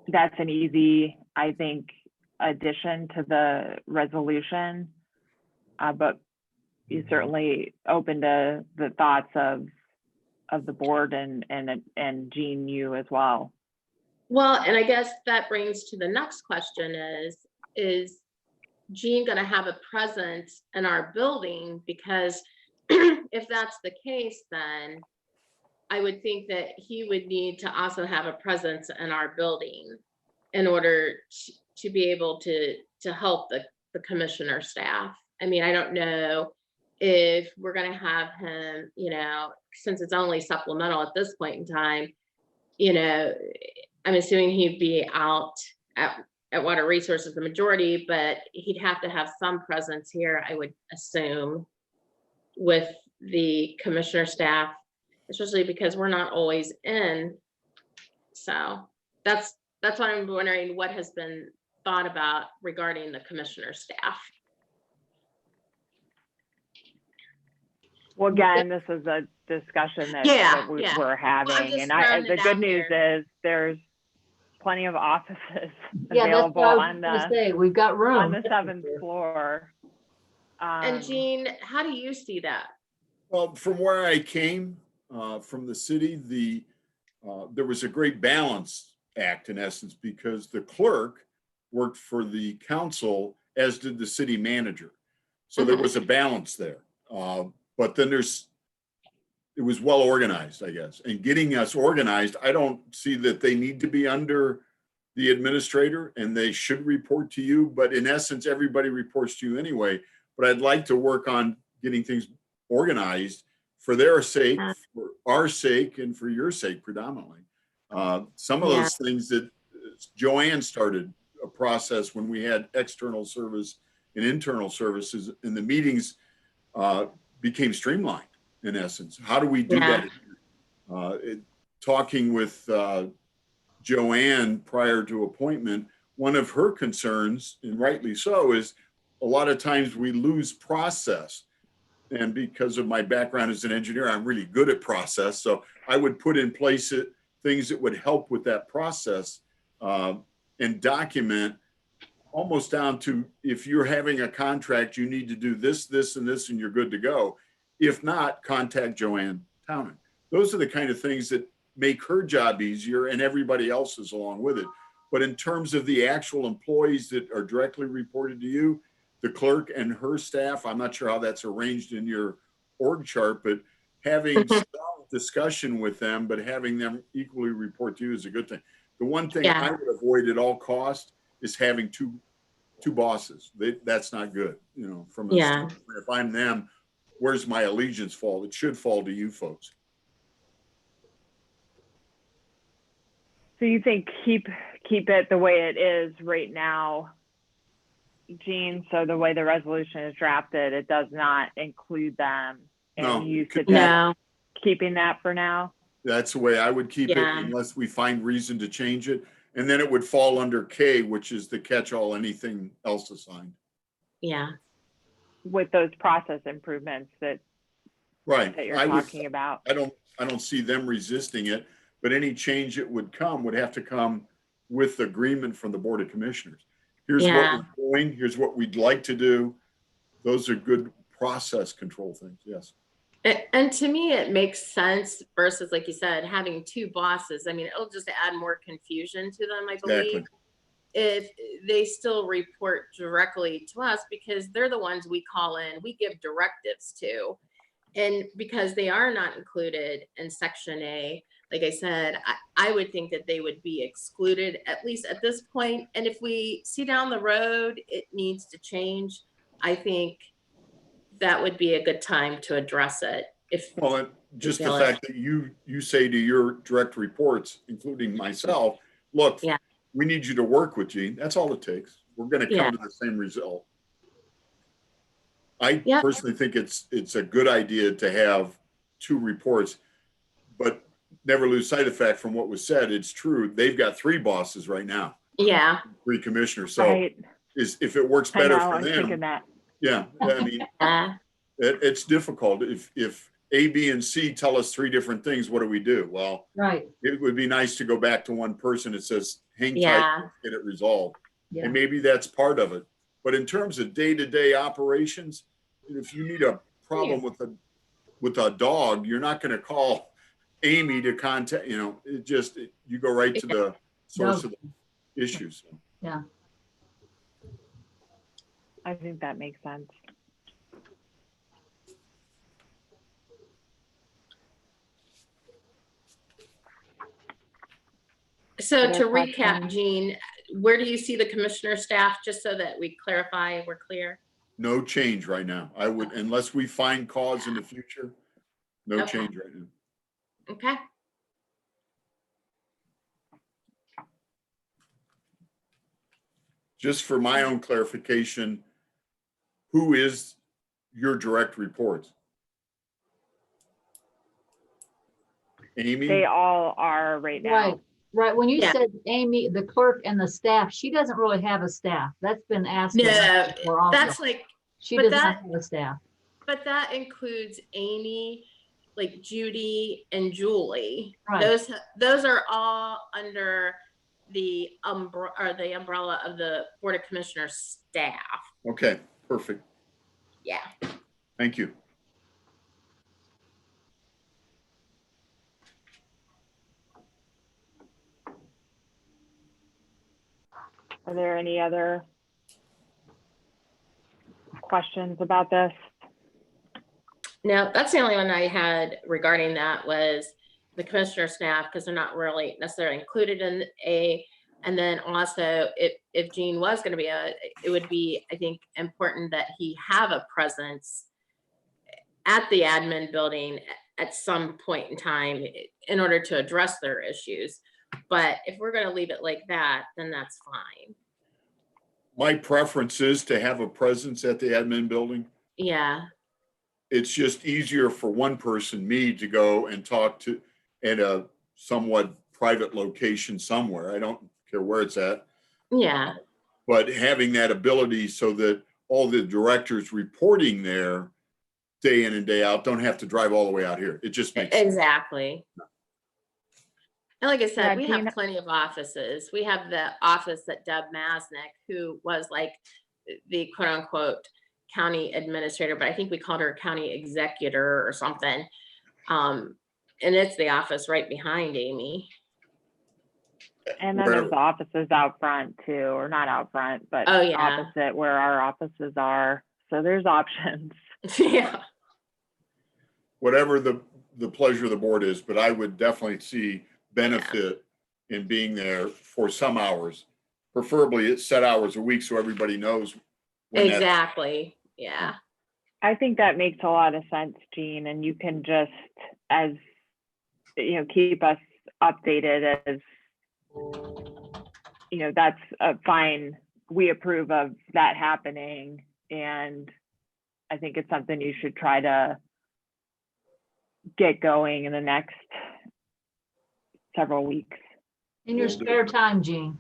that's an easy, I think, addition to the resolution, but you're certainly open to the thoughts of the board and Jean, you as well. Well, and I guess that brings to the next question is Jean going to have a presence in our building? Because if that's the case, then I would think that he would need to also have a presence in our building in order to be able to help the commissioner staff. I mean, I don't know if we're going to have him, since it's only supplemental at this point in time, I'm assuming he'd be out at Water Resources, the majority, but he'd have to have some presence here, I would assume, with the commissioner staff, especially because we're not always in. So that's why I'm wondering what has been thought about regarding the commissioner staff. Well, again, this is a discussion that we're having, and the good news is there's plenty of offices available on we've got room on the 7th floor. And Jean, how do you see that? Well, from where I came from the city, there was a great balance act in essence, because the clerk worked for the council, as did the city manager. So there was a balance there. But then it was well organized, I guess. And getting us organized, I don't see that they need to be under the administrator and they should report to you. But in essence, everybody reports to you anyway. But I'd like to work on getting things organized for their sake, for our sake, and for your sake predominantly. Some of those things that Joanne started a process when we had external service and internal services, and the meetings became streamlined in essence. How do we do that? Talking with Joanne prior to appointment, one of her concerns, and rightly so, is a lot of times we lose process. And because of my background as an engineer, I'm really good at process. So I would put in place things that would help with that process and document almost down to, if you're having a contract, you need to do this, this, and this, and you're good to go. If not, contact Joanne Townend. Those are the kind of things that make her job easier and everybody else's along with it. But in terms of the actual employees that are directly reported to you, the clerk and her staff, I'm not sure how that's arranged in your org chart, but having some discussion with them, but having them equally report to you is a good thing. The one thing I would avoid at all costs is having two bosses. That's not good. You know, from a if I'm them, where's my allegiance fall? It should fall to you folks. So you think keep it the way it is right now, Gene? So the way the resolution is drafted, it does not include them. And you suggest keeping that for now? That's the way I would keep it unless we find reason to change it. And then it would fall under K, which is the catch-all, anything else assigned. Yeah. With those process improvements that you're talking about. I don't see them resisting it, but any change that would have to come with agreement from the Board of Commissioners. Here's what we're doing, here's what we'd like to do. Those are good process control things, yes. And to me, it makes sense versus, like you said, having two bosses. I mean, it'll just add more confusion to them, I believe. If they still report directly to us, because they're the ones we call in, we give directives to. And because they are not included in Section A, like I said, I would think that they would be excluded, at least at this point. And if we see down the road, it needs to change, I think that would be a good time to address it. Well, just the fact that you say to your direct reports, including myself, look, we need you to work with Gene. That's all it takes. We're going to come to the same result. I personally think it's a good idea to have two reports, but never lose sight of the fact from what was said. It's true. They've got three bosses right now. Yeah. Three commissioners. So if it works better for them. Yeah, I mean, it's difficult. If A, B, and C tell us three different things, what do we do? Well, it would be nice to go back to one person that says, hang tight, get it resolved. And maybe that's part of it. But in terms of day-to-day operations, if you need a problem with a dog, you're not going to call Amy to contact, you go right to the source of the issues. Yeah. I think that makes sense. So to recap, Gene, where do you see the commissioner staff, just so that we clarify, we're clear? No change right now. I would, unless we find cause in the future, no change right now. Okay. Just for my own clarification, who is your direct reports? Amy? They all are right now. Right. When you said Amy, the clerk and the staff, she doesn't really have a staff. That's been asked. No, that's like, she does not have a staff. But that includes Amy, like Judy and Julie. Right. Those are all under the umbrella of the Board of Commissioners staff. Okay, perfect. Yeah. Thank you. Are there any other questions about this? No, that's the only one I had regarding that was the commissioner staff, because they're not really necessarily included in and then also if Gene was going to be it would be, I think, important that he have a presence at the admin building at some point in time in order to address their issues. But if we're going to leave it like that, then that's fine. My preference is to have a presence at the admin building. Yeah. It's just easier for one person, me, to go and talk to at a somewhat private location somewhere. I don't care where it's at. Yeah. But having that ability so that all the directors reporting there day in and day out don't have to drive all the way out here. It just makes sense. Exactly. And like I said, Yeah, we Gina- have plenty of offices. We have the office that Deb Masnick, who was like the quote unquote county administrator, but I think we called her county executor or something. And it's the office right behind Amy. And then there's the offices out front too, or not out front, but Oh, yeah. opposite where our offices are. So there's options. Yeah. Whatever the pleasure of the board is, but I would definitely see benefit in being there for some hours, preferably it's set hours a week so everybody knows. when that- Exactly. Yeah. I think that makes a lot of sense, Jean, and you can just, as you know, keep us updated as, you know, that's fine. We approve of that happening, and I think it's something you should try to get going in the next several weeks. In your spare time, Jean.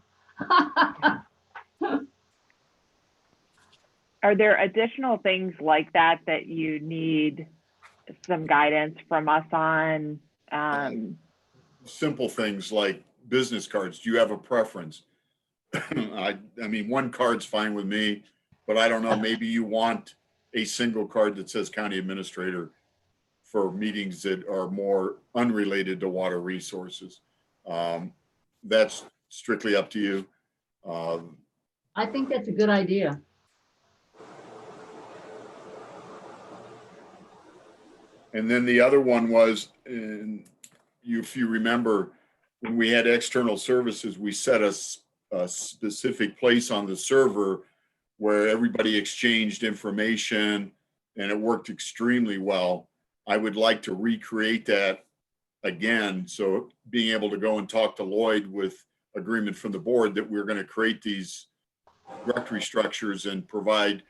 Are there additional things like that that you need some guidance from us on? Simple things like business cards. Do you have a preference? I mean, one card's fine with me, but I don't know, maybe you want a single card that says county administrator for meetings that are more unrelated to water resources. That's strictly up to you. I think that's a good idea. And then the other one was, if you remember, when we had external services, we set a specific place on the server where everybody exchanged information and it worked extremely well. I would like to recreate that again. So being able to go and talk to Lloyd with agreement from the board that we're going to create these directory structures and provide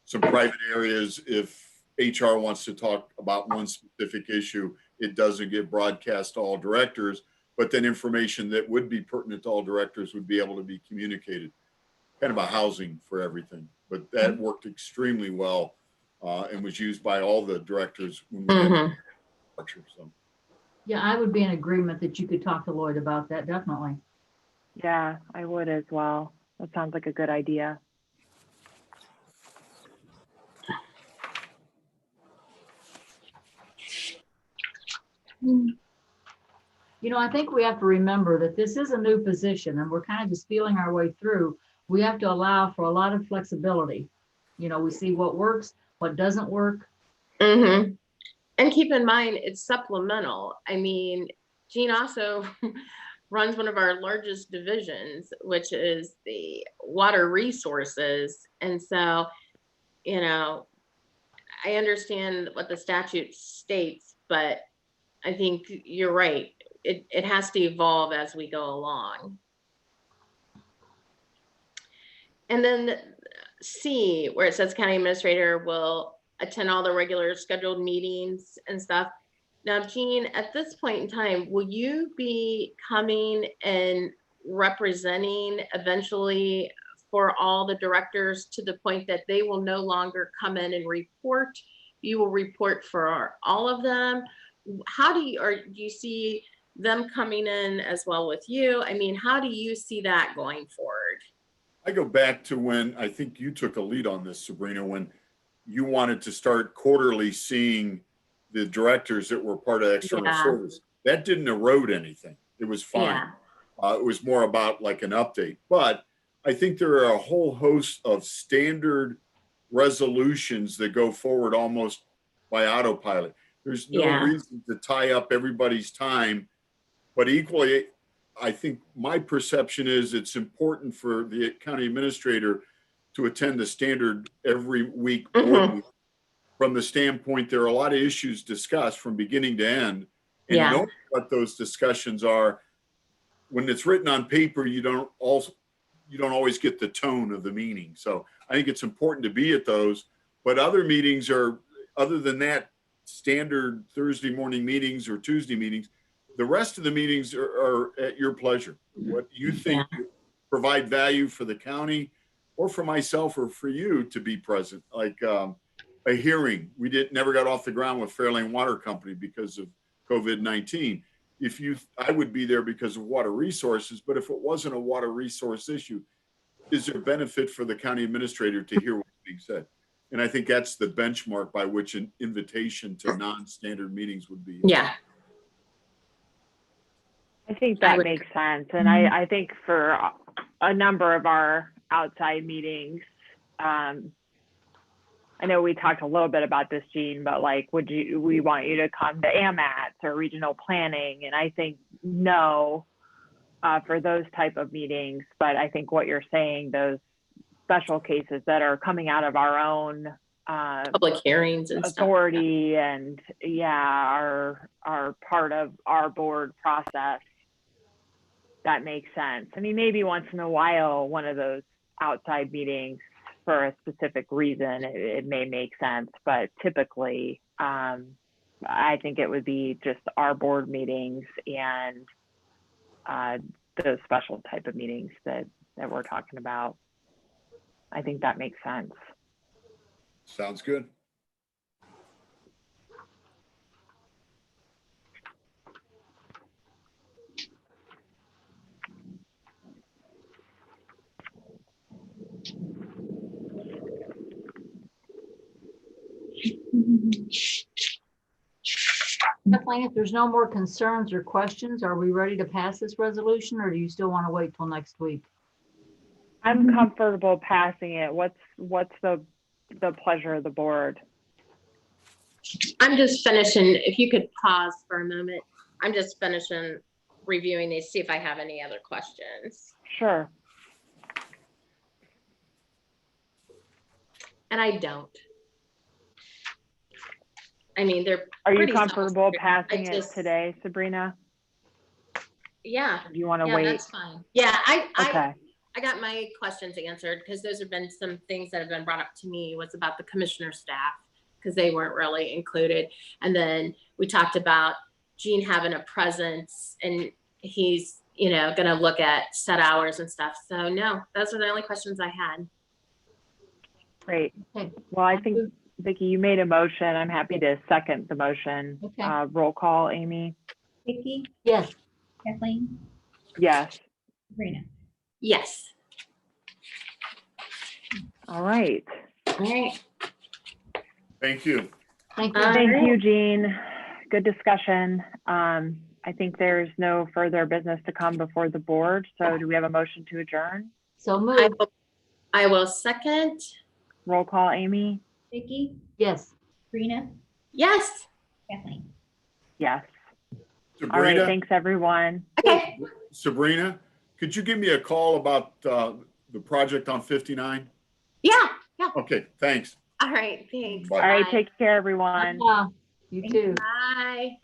some private areas. If HR wants to talk about one specific issue, it doesn't get broadcast to all directors, but then information that would be pertinent to all directors would be able to be communicated. Kind of a housing for everything, but that worked extremely well and was used by all the directors when we had structure. So. Yeah, I would be in agreement that you could talk to Lloyd about that, definitely. Yeah, I would as well. That sounds like a good idea. You know, I think we have to remember that this is a new position and we're kind of just feeling our way through. We have to allow for a lot of flexibility. You know, we see what works, what doesn't work. Mm-hmm. And keep in mind, it's supplemental. I mean, Jean also runs one of our largest divisions, which is the water resources. And so, you know, I understand what the statute states, but I think you're right. It has to evolve as we go along. And then C, where it says county administrator will attend all the regular scheduled meetings and stuff. Now, Jean, at this point in time, will you be coming and representing eventually for all the directors to the point that they will no longer come in and report? You will report for all of them? How do you, or do you see them coming in as well with you? I mean, how do you see that going forward? I go back to when I think you took a lead on this, Sabrina, when you wanted to start quarterly seeing the directors that were part of external service. That didn't erode anything. It was fine. It was more about like an update. But I think there are a whole host of standard resolutions that go forward almost by autopilot. There's no Yeah. reason to tie up everybody's time, but equally, I think my perception is it's important for the county administrator to attend the standard every week board meeting. From the standpoint, there are a lot of issues discussed from beginning to end. And Yeah. knowing what those discussions are, when it's written on paper, you don't always get the tone of the meeting. So I think it's important to be at those, but other meetings are, other than that, standard Thursday morning meetings or Tuesday meetings. The rest of the meetings are at your pleasure. What you think provide value for the county or for myself or for you to be present, like a hearing. We never got off the ground with Fairlane Water Company because of COVID-19. I would be there because of water resources, but if it wasn't a water resource issue, is there benefit for the county administrator to hear what's being said? And I think that's the benchmark by which an invitation to non-standard meetings would be. Yeah. I think that makes sense. And I think for a number of our outside meetings, I know we talked a little bit about this, Jean, but like, we want you to come to AMATs or regional planning? And I think no, for those type of meetings. But I think what you're saying, those special cases that are coming out of our own public hearings and authority and are part of our board process, that makes sense. I mean, maybe once in a while, one of those outside meetings for a specific reason, it may make sense, but typically, I think it would be just our board meetings and those special type of meetings that we're talking about. I think that makes sense. Sounds good. Kathleen, if there's no more concerns or questions, are we ready to pass this resolution, or do you still want to wait till next week? I'm comfortable passing it. What's the pleasure of the board? I'm just finishing, if you could pause for a moment. I'm just finishing reviewing these, see if I have any other questions. Sure. And I don't. I mean, they're Are you pretty comfortable self-serving. passing it today, Sabrina? Yeah. Do you want to Yeah, wait? that's fine. Yeah, Okay. I got my questions answered because those have been some things that have been brought up to me was about the commissioner staff because they weren't really included. And then we talked about Gene having a presence and he's, going to look at set hours and stuff. So no, those are the only questions I had. Great. Okay. Well, I think, Vicki, you made a motion. I'm happy to second the motion. Okay. Roll call, Amy? Vicky, Yes. Kathleen, Yes. Sabrina. Yes. All right. All right. Thank you. Thank you. Thank you, Jean. Good discussion. I think there's no further business to come before the board. So do we have a motion to adjourn? So moved. I will second. Roll call, Amy? Vicky, Yes. Sabrina, Yes. Kathleen. Yes. All right. Sabrina, Thanks, everyone. Okay. Sabrina, could you give me a call about the project on 59? Yeah. Yeah. Okay, thanks. All right. Thanks. Bye. All right. Bye. Take care, everyone. You too. Bye.